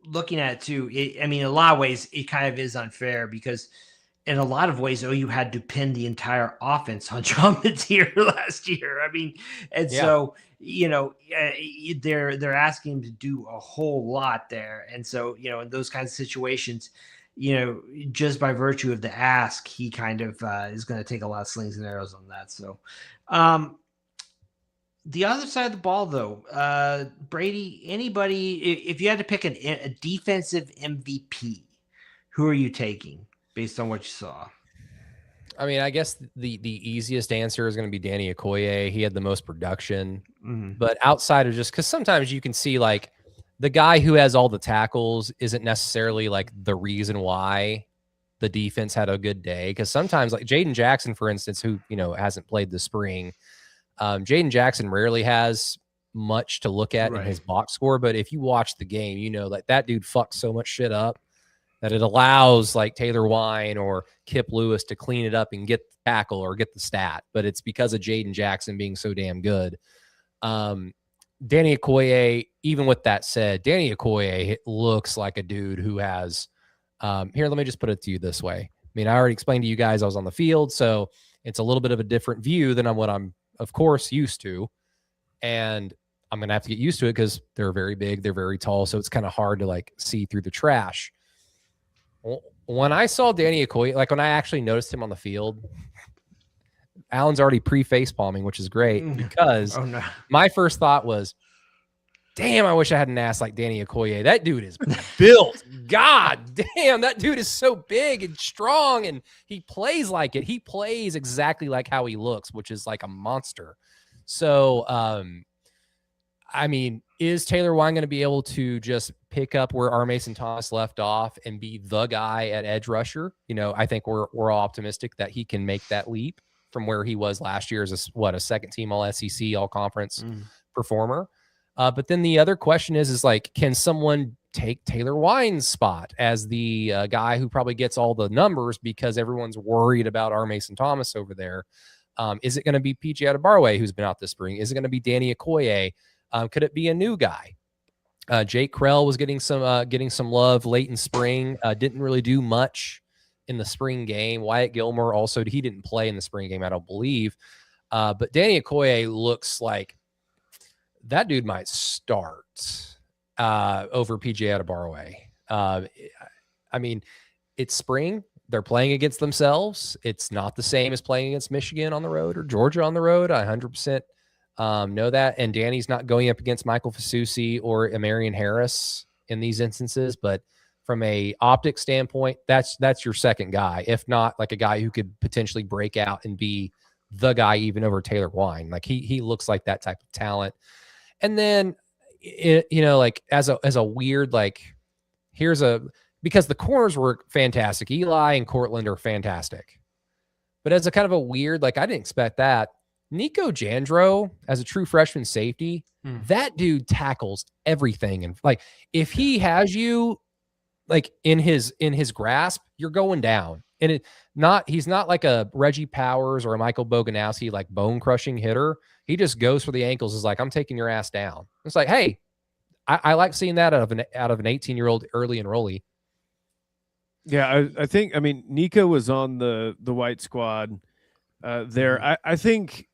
C: looking at it too, in a lot of ways, it kind of is unfair because in a lot of ways, OU had to pin the entire offense on John Mateer last year. So, they're asking him to do a whole lot there. And so, in those kinds of situations, just by virtue of the ask, he kind of is going to take a lot of slings and arrows on that. So, the other side of the ball, though, Brady, anybody, if you had to pick a defensive MVP, who are you taking based on what you saw?
E: I guess the easiest answer is going to be Danny Okoye. He had the most production, but outside of just because sometimes you can see the guy who has all the tackles isn't necessarily the reason why the defense had a good day. Because sometimes Jaden Jackson, for instance, who hasn't played this spring, Jaden Jackson rarely has much to look at in his box score. But if you watch the game, that dude fucks so much shit up that it allows Taylor Wine or Kip Lewis to clean it up and get the tackle or get the stat. But it's because of Jaden Jackson being so damn good. Danny Okoye, even with that said, Danny Okoye looks like a dude who has here, let me just put it to you this way. I already explained to you guys I was on the field, so it's a little bit of a different view than what I'm, of course, used to. And I'm going to have to get used to it because they're very big, they're very tall, so it's kind of hard to see through the trash. When I saw Danny Okoye, when I actually noticed him on the field, Alan's already pre-face palming, which is great because my first thought was, damn, I wish I had an ass like Danny Okoye. That dude is built. God damn, that dude is so big and strong, and he plays like it. He plays exactly like how he looks, which is like a monster. So, is Taylor Wine going to be able to just pick up where R. Mason Thomas left off and be the guy at edge rusher? I think we're all optimistic that he can make that leap from where he was last year as a second team all SEC, all conference performer. But then the other question is can someone take Taylor Wine's spot as the guy who probably gets all the numbers because everyone's worried about R. Mason Thomas over there? Is it going to be PJ Adebarwe, who's been out this spring? Is it going to be Danny Okoye? Could it be a new guy? Jake Krell was getting some love late in spring. Didn't really do much in the spring game. Wyatt Gilmore also, he didn't play in the spring game, I don't believe. But Danny Okoye looks like that dude might start over PJ Adebarwe. It's spring. They're playing against themselves. It's not the same as playing against Michigan on the road or Georgia on the road. I 100% know that. And Danny's not going up against Michael Fasusi or Amarian Harris in these instances. But from a optic standpoint, that's your second guy, if not a guy who could potentially break out and be the guy even over Taylor Wine. He looks like that type of talent. And then, as a weird, because the corners were fantastic. Eli and Cortland are fantastic. But as a kind of a weird, I didn't expect that. Nico Jandro, as a true freshman safety, that dude tackles everything. And if he has you, like in his grasp, you're going down. And he's not like a Reggie Powers or a Michael Boganowski, like bone crushing hitter. He just goes for the ankles. Is like, I'm taking your ass down. It's like, hey, I like seeing that out of an 18-year-old early enrollee.
D: Yeah, I think, I mean, Nico was on the white squad there. I think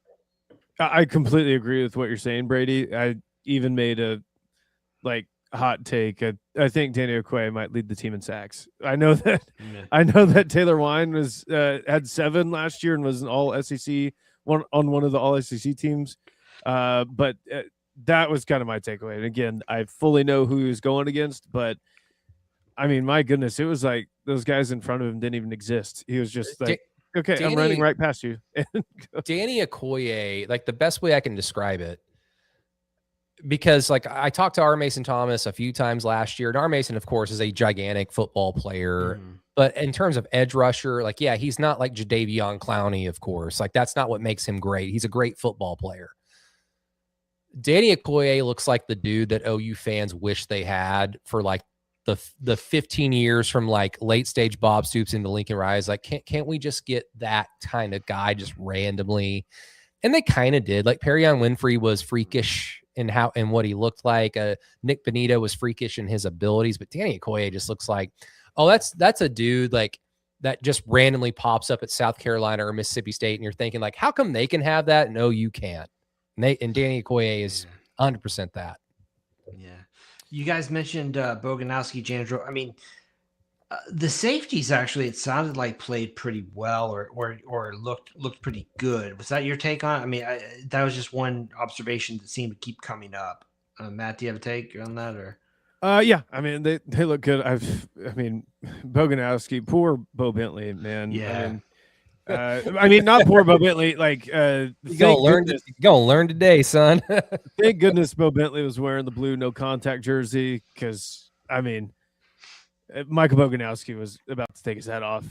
D: I completely agree with what you're saying, Brady. I even made a hot take. I think Danny Okoye might lead the team in sacks. I know that Taylor Wine was had 7 last year and was an all SEC one of the all SEC teams. But that was kind of my takeaway. And again, I fully know who he was going against, but I mean, my goodness, it was like those guys in front of him didn't even exist. He was just like, okay, I'm running right past you.
E: Danny Okoye, like the best way I can describe it, because like I talked to R. Mason Thomas a few times last year, and R. Mason, of course, is a gigantic football player. But in terms of edge rusher, like, yeah, he's not like Jadeveon Clowney, of course. Like, that's not what makes him great. He's a great football player. Danny Okoye looks like the dude that OU fans wish they had for like the 15 years from like late stage Bob Stoops into Lincoln Rise. Like, can't we just get that kind of guy just randomly? And they kind of did. Like, Perion Winfrey was freakish in what he looked like. Nick Benito was freakish in his abilities, but Danny Okoye just looks like, oh, that's a dude like that just randomly pops up at South Carolina or Mississippi State, and you're thinking like, how come they can have that? No, you can't. And Danny Okoye is 100% that.
C: Yeah. You guys mentioned Boganowski, Jandro. I mean, the safeties actually, it sounded like played pretty well or looked pretty good. Was that your take on it? I mean, that was just one observation that seemed to keep coming up. Matt, do you have a take on that? Or
D: yeah, I mean, they look good. I mean, Boganowski, poor Bo Bentley, man.
C: Yeah.
D: I mean, not poor Bo Bentley. Like,
E: you're gonna learn today, son.
D: Thank goodness Bo Bentley was wearing the blue no contact jersey, because I mean, Michael Boganowski was about to take his head off.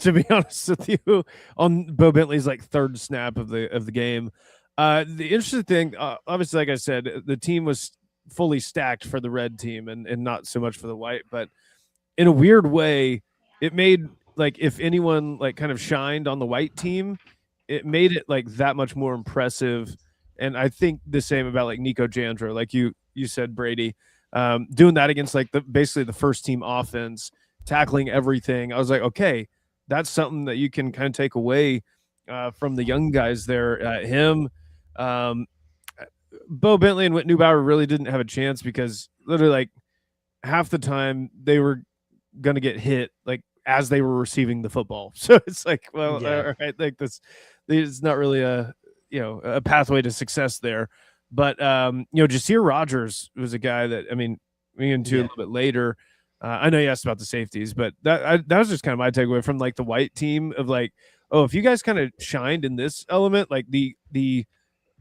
D: To be honest with you, on Bo Bentley's like 3rd snap of the game. The interesting thing, obviously, like I said, the team was fully stacked for the red team and not so much for the white, but in a weird way, it made, like, if anyone like kind of shined on the white team, it made it like that much more impressive. And I think the same about like Nico Jandro, like you said, Brady, doing that against like basically the first team offense, tackling everything. I was like, okay, that's something that you can kind of take away from the young guys there. Bo Bentley and Whit Neubauer really didn't have a chance, because literally like half the time they were going to get hit like as they were receiving the football. So it's like, well, all right, like this is not really a pathway to success there. But Jasir Rogers was a guy that, I mean, we get into a little bit later. I know you asked about the safeties, but that was just kind of my takeaway from like the white team of like, oh, if you guys kind of shined in this element, like the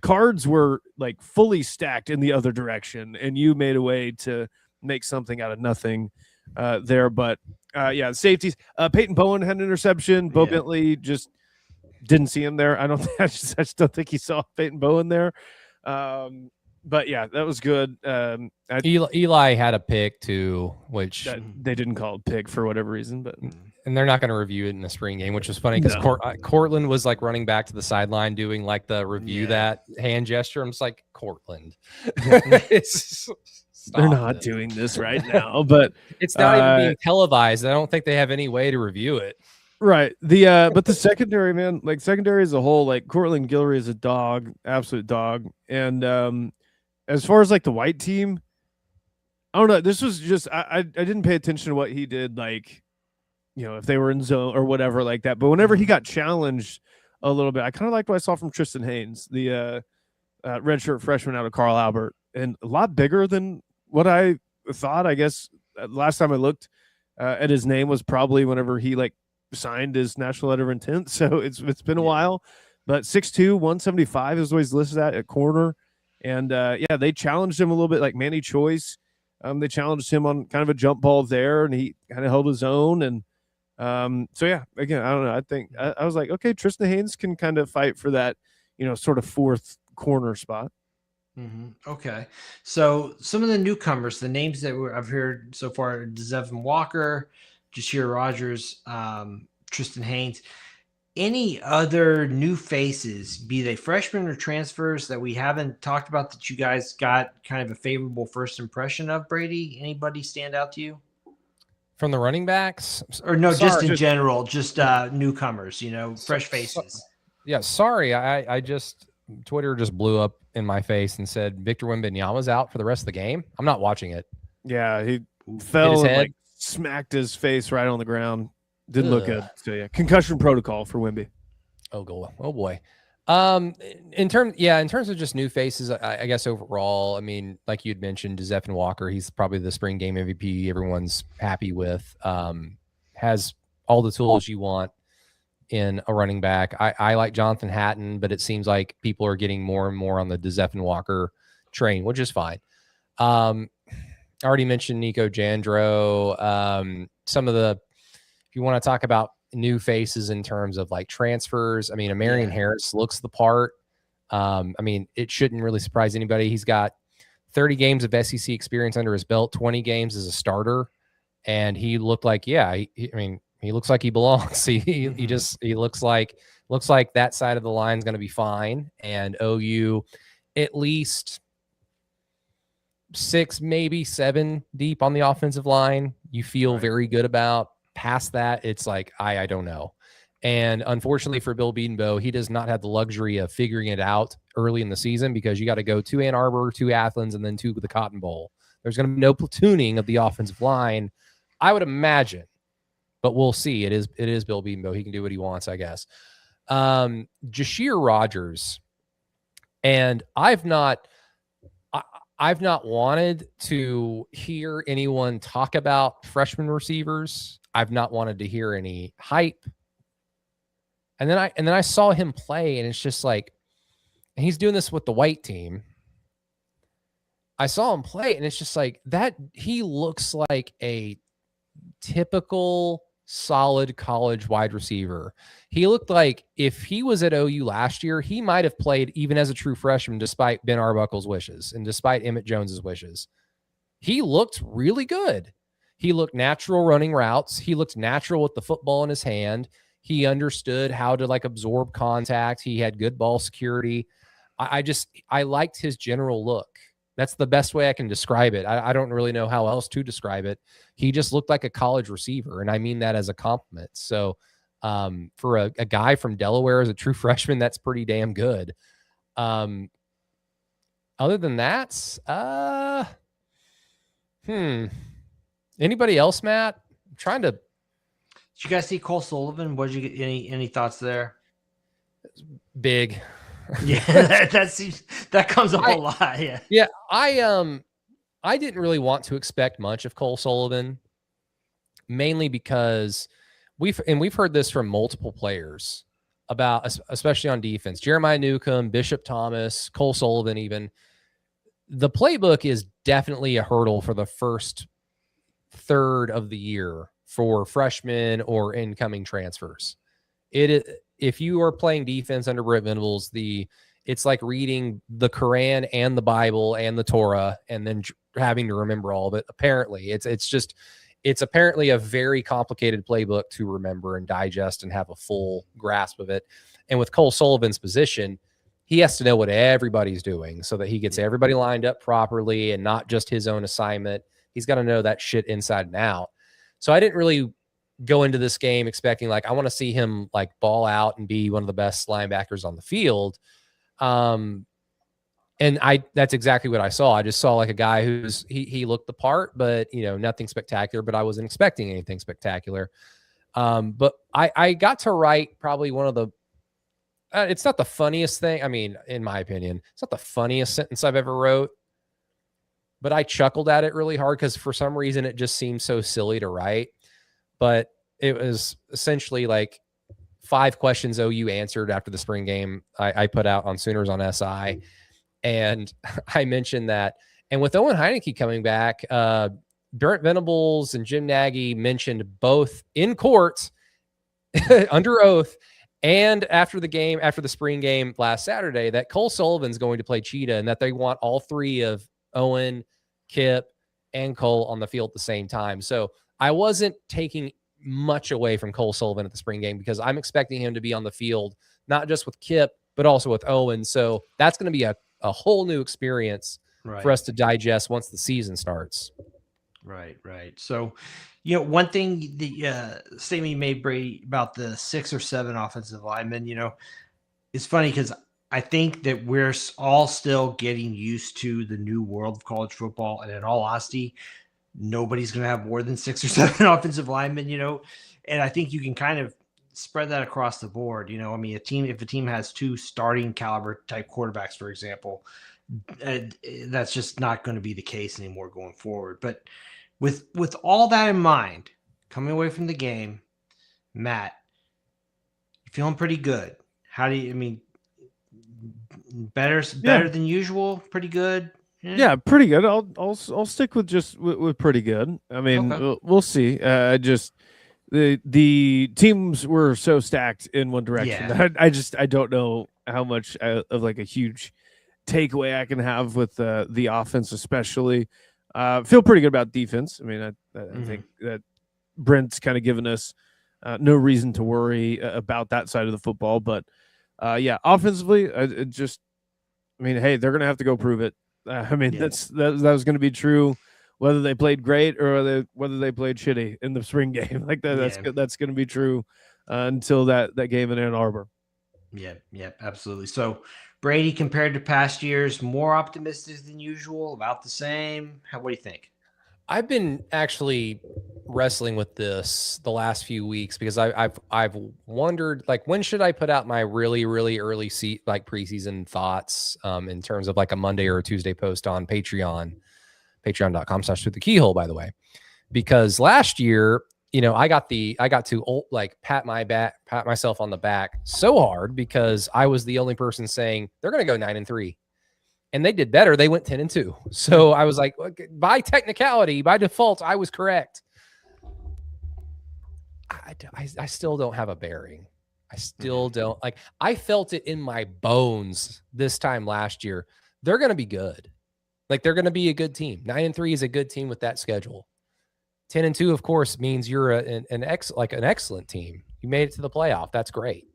D: cards were like fully stacked in the other direction, and you made a way to make something out of nothing there. But safeties. Peyton Bowen had an interception. Bo Bentley just didn't see him there. I just don't think he saw Peyton Bowen there. But yeah, that was good.
E: Eli had a pick too, which
D: they didn't call a pick for whatever reason, but
E: and they're not going to review it in the spring game, which was funny because Cortland was like running back to the sideline doing like the review that hand gesture. I'm just like, Cortland,
D: they're not doing this right now, but
E: it's not even being televised. I don't think they have any way to review it.
D: Right. But the secondary, man, like secondary as a whole, like Cortland Guillory is a dog, absolute dog. And as far as like the white team, I don't know. This was just I didn't pay attention to what he did, like, if they were in zone or whatever like that. But whenever he got challenged a little bit, I kind of liked what I saw from Tristan Haynes, the redshirt freshman out of Carl Albert, and a lot bigger than what I thought. I guess last time I looked at his name was probably whenever he like signed his national letter of intent. So it's been a while, but 6'2", 175 is what he's listed at corner. And they challenged him a little bit, like Manny Choice. They challenged him on kind of a jump ball there, and he kind of held his own. And again, I don't know. I think I was like, okay, Tristan Haynes can kind of fight for that, sort of fourth corner spot.
C: Okay. So some of the newcomers, the names that I've heard so far, Devin Walker, Jashir Rogers, Tristan Haynes. Any other new faces, be they freshmen or transfers, that we haven't talked about that you guys got kind of a favorable first impression of, Brady? Anybody stand out to you?
E: From the running backs?
C: Or no, just in general, just newcomers, fresh faces.
E: Sorry. I just, Twitter just blew up in my face and said Victor Wembanyama's out for the rest of the game. I'm not watching it.
D: Yeah, he fell and like smacked his face right on the ground. Didn't look good. So yeah, concussion protocol for Wemby.
E: Oh boy. In terms of just new faces, I guess overall, I mean, like you'd mentioned, Devin Walker, he's probably the spring game MVP everyone's happy with. Has all the tools you want in a running back. I like Jonathan Hatton, but it seems like people are getting more and more on the Devin Walker train, which is fine. I already mentioned Nico Jandro. Some of the, if you want to talk about new faces in terms of like transfers, I mean, Amarian Harris looks the part. I mean, it shouldn't really surprise anybody. He's got 30 games of SEC experience under his belt, 20 games as a starter. And he looked like, he looks like he belongs. He looks like that side of the line is going to be fine. And OU at least 6, maybe 7 deep on the offensive line, you feel very good about. Past that, it's like, I don't know. And unfortunately for Bill Bedenbaugh, he does not have the luxury of figuring it out early in the season, because you got to go to Ann Arbor, to Athens, and then to the Cotton Bowl. There's going to be no platooning of the offensive line, I would imagine, but we'll see. It is Bill Bedenbaugh. He can do what he wants, I guess. Jashir Rogers, and I've not wanted to hear anyone talk about freshman receivers. I've not wanted to hear any hype. And then I saw him play, and it's just like, and he's doing this with the white team. I saw him play, and it's just like that. He looks like a typical solid college wide receiver. He looked like if he was at OU last year, he might have played even as a true freshman, despite Ben Arbuckle's wishes and despite Emmett Jones's wishes. He looked really good. He looked natural running routes. He looked natural with the football in his hand. He understood how to like absorb contact. He had good ball security. I liked his general look. That's the best way I can describe it. I don't really know how else to describe it. He just looked like a college receiver, and I mean that as a compliment. So for a guy from Delaware as a true freshman, that's pretty damn good. Other than that, anybody else, Matt? I'm trying to.
C: Did you guys see Cole Sullivan? What did you get? Any thoughts there?
E: Big.
C: Yeah, that comes up a lot.
E: Yeah. I didn't really want to expect much of Cole Sullivan, mainly because we've heard this from multiple players about, especially on defense, Jeremiah Newcomb, Bishop Thomas, Cole Sullivan. Even the playbook is definitely a hurdle for the first third of the year for freshmen or incoming transfers. If you are playing defense under Brent Venables, it's like reading the Quran and the Bible and the Torah and then having to remember all of it. Apparently, it's apparently a very complicated playbook to remember and digest and have a full grasp of it. And with Cole Sullivan's position, he has to know what everybody's doing so that he gets everybody lined up properly and not just his own assignment. He's got to know that shit inside and out. So I didn't really go into this game expecting like, I want to see him like ball out and be one of the best linebackers on the field. And that's exactly what I saw. I just saw like a guy he looked the part, but nothing spectacular, but I wasn't expecting anything spectacular. But I got to write probably one of the, it's not the funniest thing. I mean, in my opinion, it's not the funniest sentence I've ever wrote, but I chuckled at it really hard because for some reason it just seemed so silly to write. But it was essentially like 5 questions OU answered after the spring game I put out on Sooners on SI. And I mentioned that. And with Owen Heineke coming back, Brent Venables and Jim Nagy mentioned both in court under oath And after the spring game last Saturday, that Cole Sullivan's going to play Cheetah and that they want all three of Owen, Kip, and Cole on the field at the same time. So I wasn't taking much away from Cole Sullivan at the spring game because I'm expecting him to be on the field, not just with Kip, but also with Owen. So that's going to be a whole new experience for us to digest once the season starts.
C: Right. So, one thing, the statement you made, Brady, about the 6 or 7 offensive linemen, it's funny because I think that we're all still getting used to the new world of college football. And in all honesty, nobody's going to have more than 6 or 7 offensive linemen, and I think you can kind of spread that across the board. I mean, if a team has 2 starting caliber type quarterbacks, for example, that's just not going to be the case anymore going forward. But with all that in mind, coming away from the game, Matt, you're feeling pretty good. How do you? I mean, better than usual. Pretty good.
D: Yeah, pretty good. I'll stick with just with pretty good. I mean,
C: Okay.
D: we'll see. Just the teams were so stacked in one direction.
C: Yeah.
D: I don't know how much of like a huge takeaway I can have with the offense, especially. Feel pretty good about defense. I mean, I think that Brent's kind of given us no reason to worry about that side of the football. But yeah, offensively, I mean, hey, they're gonna have to go prove it. I mean, that was going to be true whether they played great or whether they played shitty in the spring game. Like that, that's going to be true until that game in Ann Arbor.
C: Yeah, absolutely. So Brady, compared to past years, more optimistic than usual, about the same. What do you think?
E: I've been actually wrestling with this the last few weeks because I've wondered, like, when should I put out my really, really early preseason thoughts in terms of like a Monday or a Tuesday post on patreon.com/throughthekeyhole, by the way, because last year, I got to pat myself on the back so hard because I was the only person saying they're going to go 9-3. And they did better. They went 10-2. So I was like, by technicality, by default, I was correct. I still don't have a bearing. I still don't. Like, I felt it in my bones this time last year. They're going to be good. Like, they're going to be a good team. 9-3 is a good team with that schedule. 10-2, of course, means you're an excellent team. You made it to the playoff. That's great.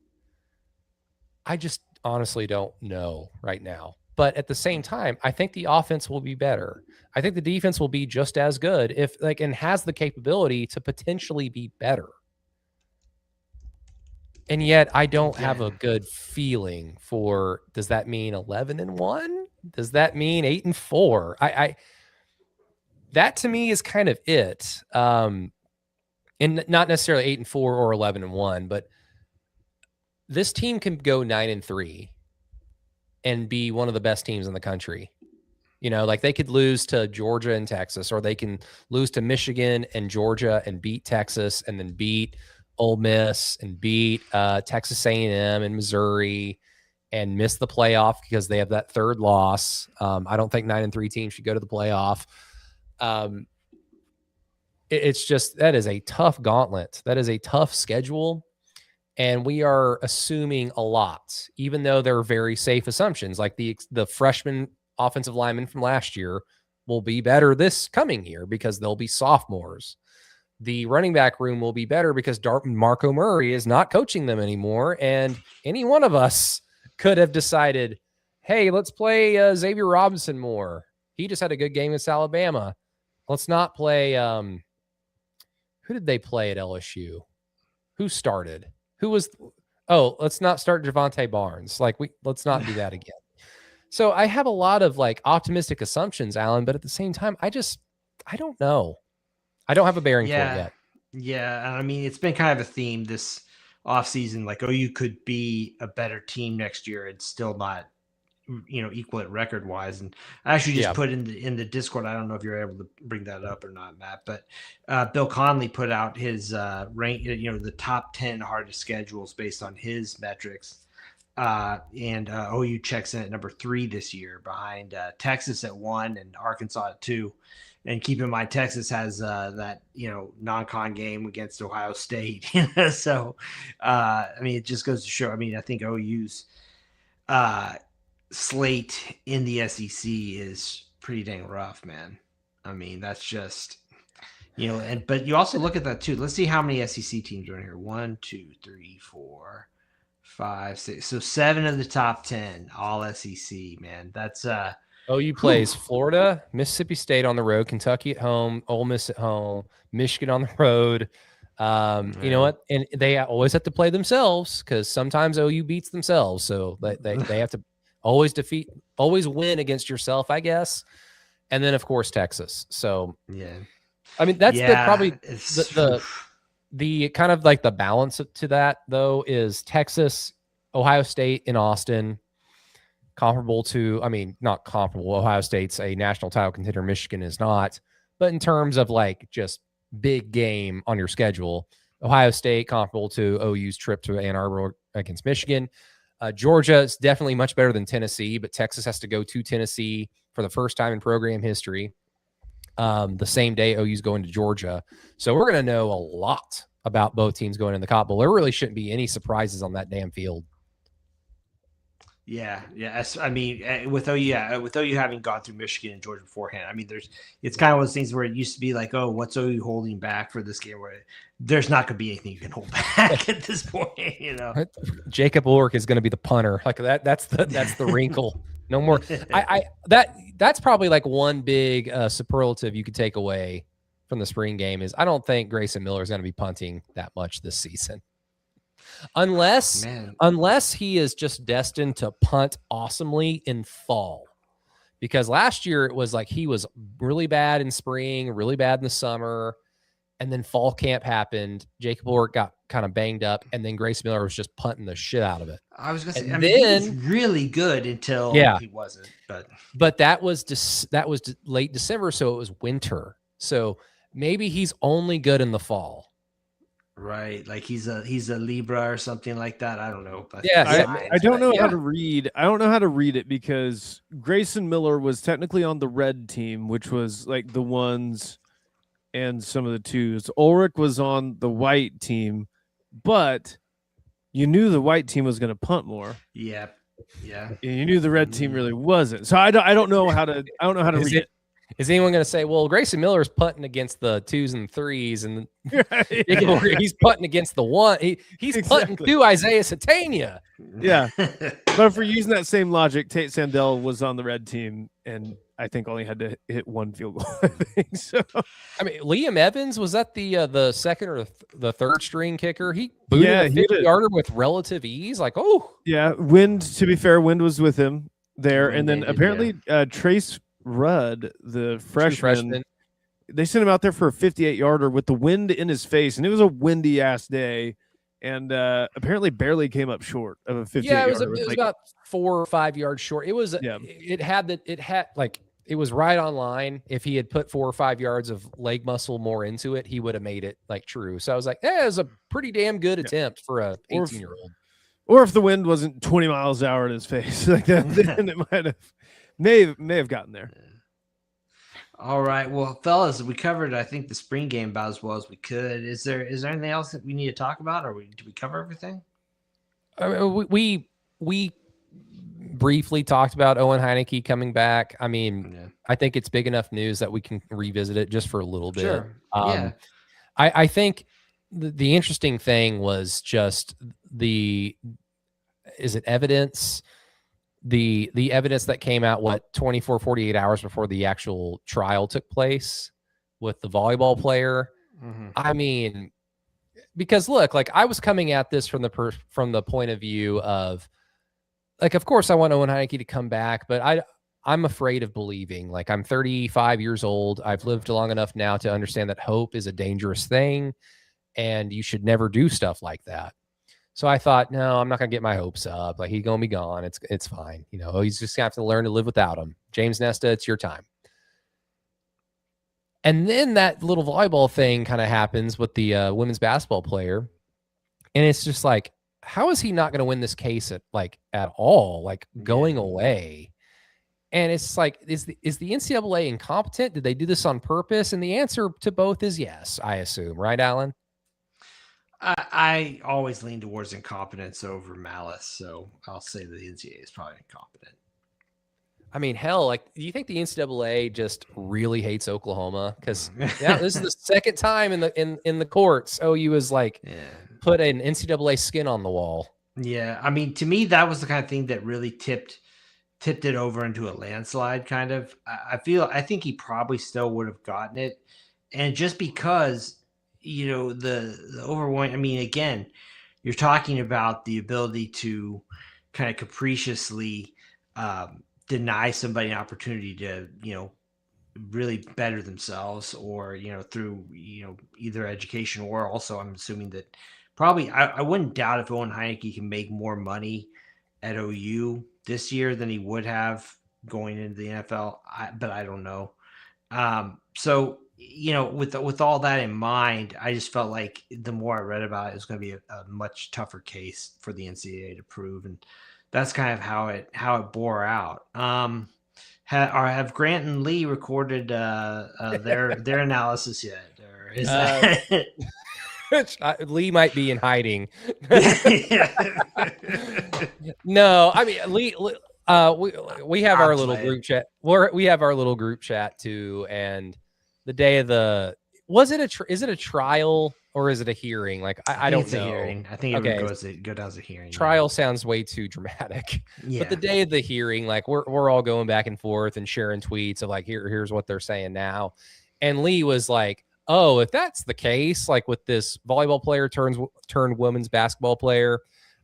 E: I just honestly don't know right now. But at the same time, I think the offense will be better. I think the defense will be just as good and has the capability to potentially be better. And yet I don't have a good feeling for, does that mean 11-1? Does that mean 8-4? That to me is kind of it. And not necessarily 8-4 or 11-1, but this team can go 9-3 and be one of the best teams in the country. Like they could lose to Georgia and Texas, or they can lose to Michigan and Georgia and beat Texas, and then beat Ole Miss and beat Texas A&M and Missouri and miss the playoff because they have that third loss. I don't think 9-3 teams should go to the playoff. It's just, that is a tough gauntlet. That is a tough schedule. And we are assuming a lot, even though they're very safe assumptions. Like the freshman offensive linemen from last year will be better this coming year because they'll be sophomores. The running back room will be better because Marco Murray is not coaching them anymore. And any one of us could have decided, hey, let's play Xavier Robinson more. He just had a good game against Alabama. Let's not play. Who did they play at LSU? Who started? Let's not start Javonte Barnes. Let's not do that again. So I have a lot of optimistic assumptions, Alan, but at the same time, I don't know. I don't have a bearing for it yet.
C: Yeah. I mean, it's been kind of a theme this offseason, you could be a better team next year and still not, equal it record wise. And I actually just put in the Discord, I don't know if you're able to bring that up or not, Matt, but Bill Conley put out his rank, the top 10 hardest schedules based on his metrics. And OU checks in at number 3 this year, behind Texas at 1 and Arkansas at 2. And keep in mind, Texas has that non-con game against Ohio State. So I mean, it just goes to show. I mean, I think OU's slate in the SEC is pretty dang rough, man. I mean, that's just but you also look at that too. Let's see how many SEC teams are in here. 1, 2, 3, 4, 5, 6. So 7 of the top 10, all SEC, man. That's
E: OU plays Florida, Mississippi State on the road, Kentucky at home, Ole Miss at home, Michigan on the road. You know what? And they always have to play themselves because sometimes OU beats themselves. So they have to always win against yourself, I guess. And then, of course, Texas. So,
C: yeah.
E: I mean, that's probably the kind of like the balance to that, though, is Texas, Ohio State, and Austin. Comparable to, I mean, not comparable. Ohio State's a national title contender. Michigan is not. But in terms of like just big game on your schedule, Ohio State comparable to OU's trip to Ann Arbor against Michigan. Georgia is definitely much better than Tennessee, but Texas has to go to Tennessee for the first time in program history. The same day OU's going to Georgia. So we're going to know a lot about both teams going in the Cotton Bowl. There really shouldn't be any surprises on that damn field.
C: Yeah. I mean, with OU having gone through Michigan and Georgia beforehand, I mean, it's kind of one of those things where it used to be like, oh, what's OU holding back for this game? Where there's not going to be anything you can hold back at this point,
E: Jacob Ulrich is going to be the punter. Like that's the wrinkle. No more. That's probably like one big superlative you could take away from the spring game is I don't think Grayson Miller is going to be punting that much this season. Unless he is just destined to punt awesomely in fall. Because last year it was like he was really bad in spring, really bad in the summer, and then fall camp happened. Jacob Ulrich got kind of banged up, and then Grace Miller was just punting the shit out of it.
C: I was going to say, he was really good until he wasn't.
E: But that was late December, so it was winter. So maybe he's only good in the fall.
C: Right, like he's a Libra or something like that. I don't know.
D: I don't know how to read. I don't know how to read it because Grayson Miller was technically on the red team, which was like the ones and some of the twos. Ulrich was on the white team, but you knew the white team was going to punt more.
C: Yeah.
D: And you knew the red team really wasn't. So I don't know how to read it.
E: Is anyone going to say, well, Grayson Miller's putting against the 2s and 3s, and he's putting against the 1. He's putting to Isaiah Satania.
D: Yeah. But if we're using that same logic, Tate Sandell was on the red team, and I think only had to hit 1 field goal. I think so.
E: I mean, Liam Evans, was that the second or the third string kicker? He booted a 50-yarder with relative ease. Like, oh.
D: Yeah. Wind, to be fair, Wind was with him there. And then apparently Trace Rudd, the freshman, they sent him out there for a 58-yarder with the wind in his face, and it was a windy ass day, and apparently barely came up short of a 58-yarder.
E: Yeah, it was about 4 or 5 yards short. It was it was right on line. If he had put 4 or 5 yards of leg muscle more into it, he would have made it like true. So I was like, it was a pretty damn good attempt for a 18-year-old.
D: Or if the wind wasn't 20 miles an hour in his face like that, then it might have. May have gotten there.
C: All right. Well, fellas, we covered, I think, the spring game about as well as we could. Is there anything else that we need to talk about, or did we cover everything?
E: I mean, we briefly talked about Owen Heineke coming back. I mean, I think it's big enough news that we can revisit it just for a little bit.
C: Sure.
E: I think the interesting thing was just evidence? The evidence that came out 24, 48 hours before the actual trial took place with the volleyball player.
C: Mm-hmm.
E: I mean, because look, like I was coming at this from the point of view of like, of course I want Owen Heineke to come back, but I'm afraid of believing. Like, I'm 35 years old. I've lived long enough now to understand that hope is a dangerous thing and you should never do stuff like that. So I thought, no, I'm not going to get my hopes up. Like, he's going to be gone. It's fine. He's just going to have to learn to live without him. James Nesta, it's your time. And then that little volleyball thing kind of happens with the women's basketball player. And it's just like, how is he not going to win this case at all? Like going away. And it's like, is the NCAA incompetent? Did they do this on purpose? And the answer to both is yes, I assume. Right, Alan?
C: I always lean towards incompetence over malice, so I'll say that the NCAA is probably incompetent.
E: I mean, hell, like, do you think the NCAA just really hates Oklahoma? Because this is the second time in the courts OU has put an NCAA skin on the wall.
C: Yeah, I mean, to me, that was the kind of thing that really tipped it over into a landslide. Kind of, I think he probably still would have gotten it, and just because the overwhelming. I mean, again, you're talking about the ability to kind of capriciously deny somebody an opportunity to really better themselves, or through either education, or also I'm assuming that probably I wouldn't doubt if Owen Heineke can make more money at OU this year than he would have going into the NFL, but I don't know. So with all that in mind, I just felt like the more I read about it, it was going to be a much tougher case for the NCAA to prove, and that's kind of how it bore out. Have Grant and Lee recorded their analysis yet, or is that?
E: Lee might be in hiding. No, I mean Lee. We have our little group chat. We have our little group chat too, and the day of is it a trial or is it a hearing? Like I don't know.
C: Hearing. I think it goes down as a hearing.
E: Trial sounds way too dramatic. Yeah. But the day of the hearing, like we're all going back and forth and sharing tweets of like here's what they're saying now, and Lee was like, oh, if that's the case, like with this volleyball player turned women's basketball player,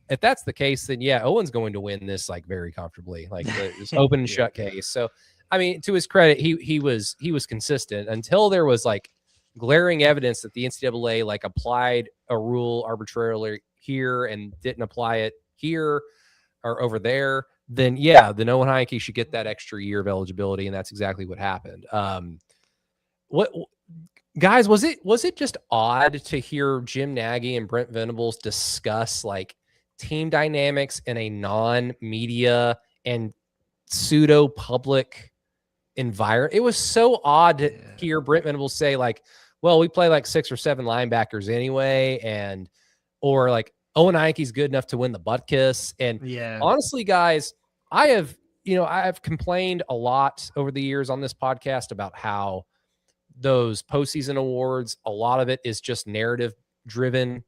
E: if that's the case, then yeah, Owen's going to win this like very comfortably, like this open and shut case. So, I mean, to his credit, he was consistent until there was like glaring evidence that the NCAA like applied a rule arbitrarily here and didn't apply it here or over there. Then Owen Heineke should get that extra year of eligibility, and that's exactly what happened. Guys, was it just odd to hear Jim Nagy and Brent Venables discuss like team dynamics in a non-media and pseudo-public environment? It was so odd to hear Brent Venables say like, well, we play like 6 or 7 linebackers anyway, or like Owen Heineke's good enough to win the butt kiss. And honestly, guys, I have complained a lot over the years on this podcast about how those postseason awards, a lot of it is just narrative driven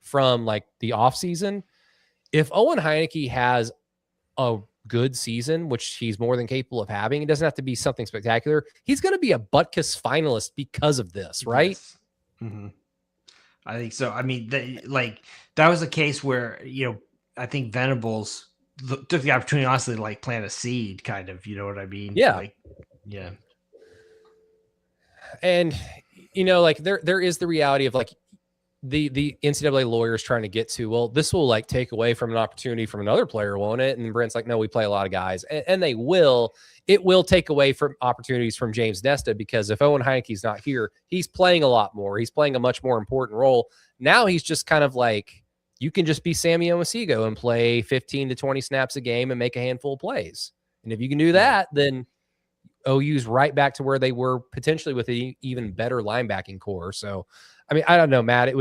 E: from like the off season. If Owen Heineke has a good season, which he's more than capable of having, it doesn't have to be something spectacular. He's going to be a butt kiss finalist because of this, right?
C: Yes. Mm-hmm. I think so. I mean, that was a case where, I think Venables took the opportunity, honestly, to like plant a seed kind of, you know what I mean?
E: Yeah.
C: Yeah.
E: And, like there is the reality of like the NCAA lawyers trying to get to, well, this will like take away from an opportunity from another player, won't it? And Brent's like, no, we play a lot of guys, and it will take away from opportunities from James Nesta, because if Owen Heineke's not here, he's playing a lot more. He's playing a much more important role. Now he's just kind of like, you can just be Sammy Omasigo and play 15 to 20 snaps a game and make a handful of plays. And if you can do that, then OU's right back to where they were potentially with an even better linebacking core. So, I mean, I don't know, Matt. It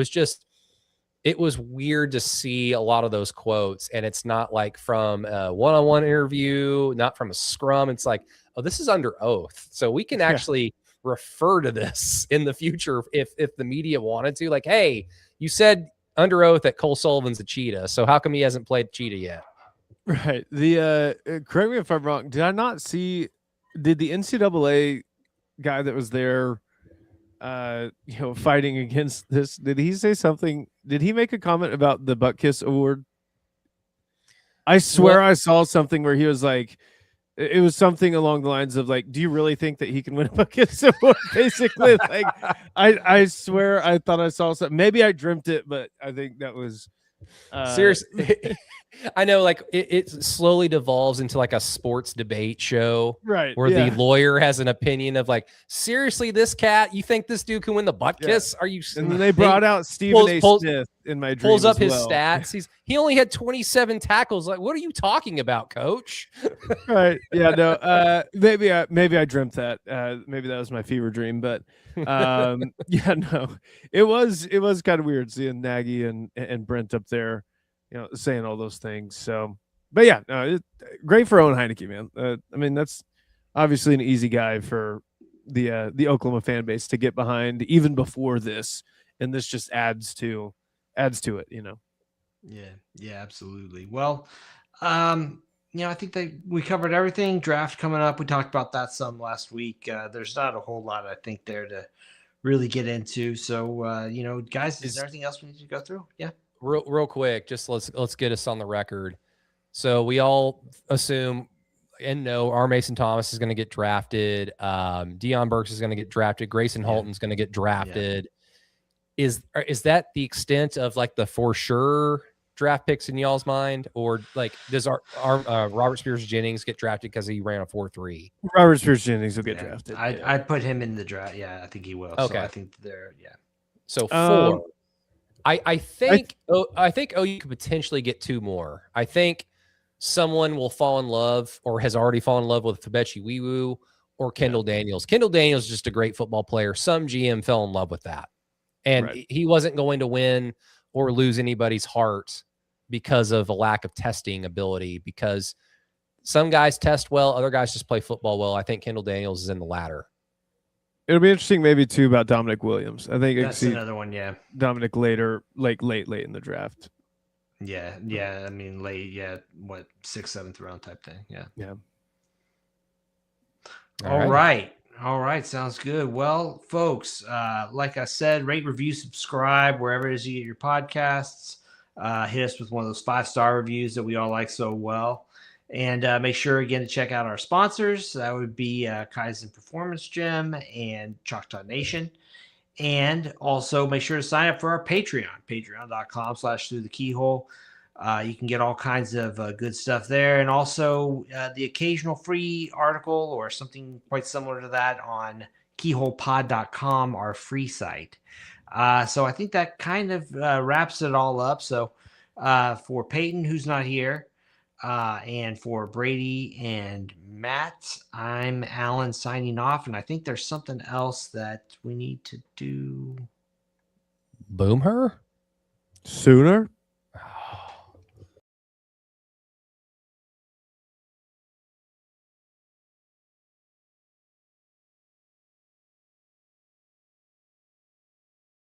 E: was weird to see a lot of those quotes, and it's not like from a one-on-one interview, not from a scrum. It's like, oh, this is under oath. So we can actually refer to this in the future if the media wanted to. Like, hey, you said under oath that Cole Sullivan's a cheetah, so how come he hasn't played cheetah yet?
D: Right. Correct me if I'm wrong. Did the NCAA guy that was there, fighting against this, did he say something? Did he make a comment about the butt kiss award? I swear I saw something where he was like, it was something along the lines of like, do you really think that he can win a butt kiss award? Basically, like, I swear I thought I saw something. Maybe I dreamt it, but I think that was
E: seriously. I know, like it slowly devolves into like a sports debate show,
D: Right,
E: where
D: yeah.
E: the lawyer has an opinion of like, seriously, this cat, you think this dude can win the butt kiss? Are you?
D: And then they brought out Stephen A. Smith in my dream
E: pulls up
D: as
E: his
D: well.
E: stats. He only had 27 tackles. Like, what are you talking about, coach?
D: Right. Yeah. No. Maybe I dreamt that. Maybe that was my fever dream. But yeah. No. It was kind of weird seeing Nagy and Brent up there, saying all those things. So, but yeah, no, great for Owen Heineke, man. I mean, that's obviously an easy guy for the Oklahoma fan base to get behind, even before this, and this just adds to it.
C: Yeah, absolutely. Well, I think that we covered everything. Draft coming up. We talked about that some last week. There's not a whole lot, I think, there to really get into. So, guys, is there anything else we need to go through? Yeah.
E: Real quick, just let's get us on the record. So we all assume and know our Mason Thomas is going to get drafted. Deion Burks is going to get drafted. Grayson Holton's going to get drafted. Yeah. Is that the extent of like the for sure draft picks in y'all's mind, or like does our Robert Spears Jennings get drafted because he ran a 4.3?
D: Robert Spears Jennings will get drafted.
C: I'd put him in the draft. Yeah, I think he will.
E: Okay.
C: So I think they're
E: So 4. I think OU could potentially get 2 more. I think someone will fall in love or has already fallen in love with Fabechi Wiwu or Kendall Daniels. Kendall Daniels is just a great football player. Some GM fell in love with that. And he wasn't going to win or lose anybody's heart because of a lack of testing ability, because some guys test well, other guys just play football well. I think Kendall Daniels is in the latter.
D: It'll be interesting maybe too about Dominic Williams. I think
C: that's another one. Yeah.
D: Dominic later, like late in the draft.
C: Yeah. I mean, late. Yeah. What, 6th, 7th round type thing. Yeah.
D: Yeah.
C: All right. Sounds good. Well, folks, like I said, rate, review, subscribe wherever it is you get your podcasts. Hit us with one of those 5-star reviews that we all like so well. And make sure, again, to check out our sponsors. That would be Kaizen Performance Gym and Choctaw Nation. And also make sure to sign up for our Patreon, patreon.com/through the keyhole. You can get all kinds of good stuff there. And also the occasional free article or something quite similar to that on keyholepod.com, our free site. So I think that kind of wraps it all up. So for Peyton, who's not here, and for Brady and Matt, I'm Alan signing off. And I think there's something else that we need to do.
E: Boom her?
D: Sooner?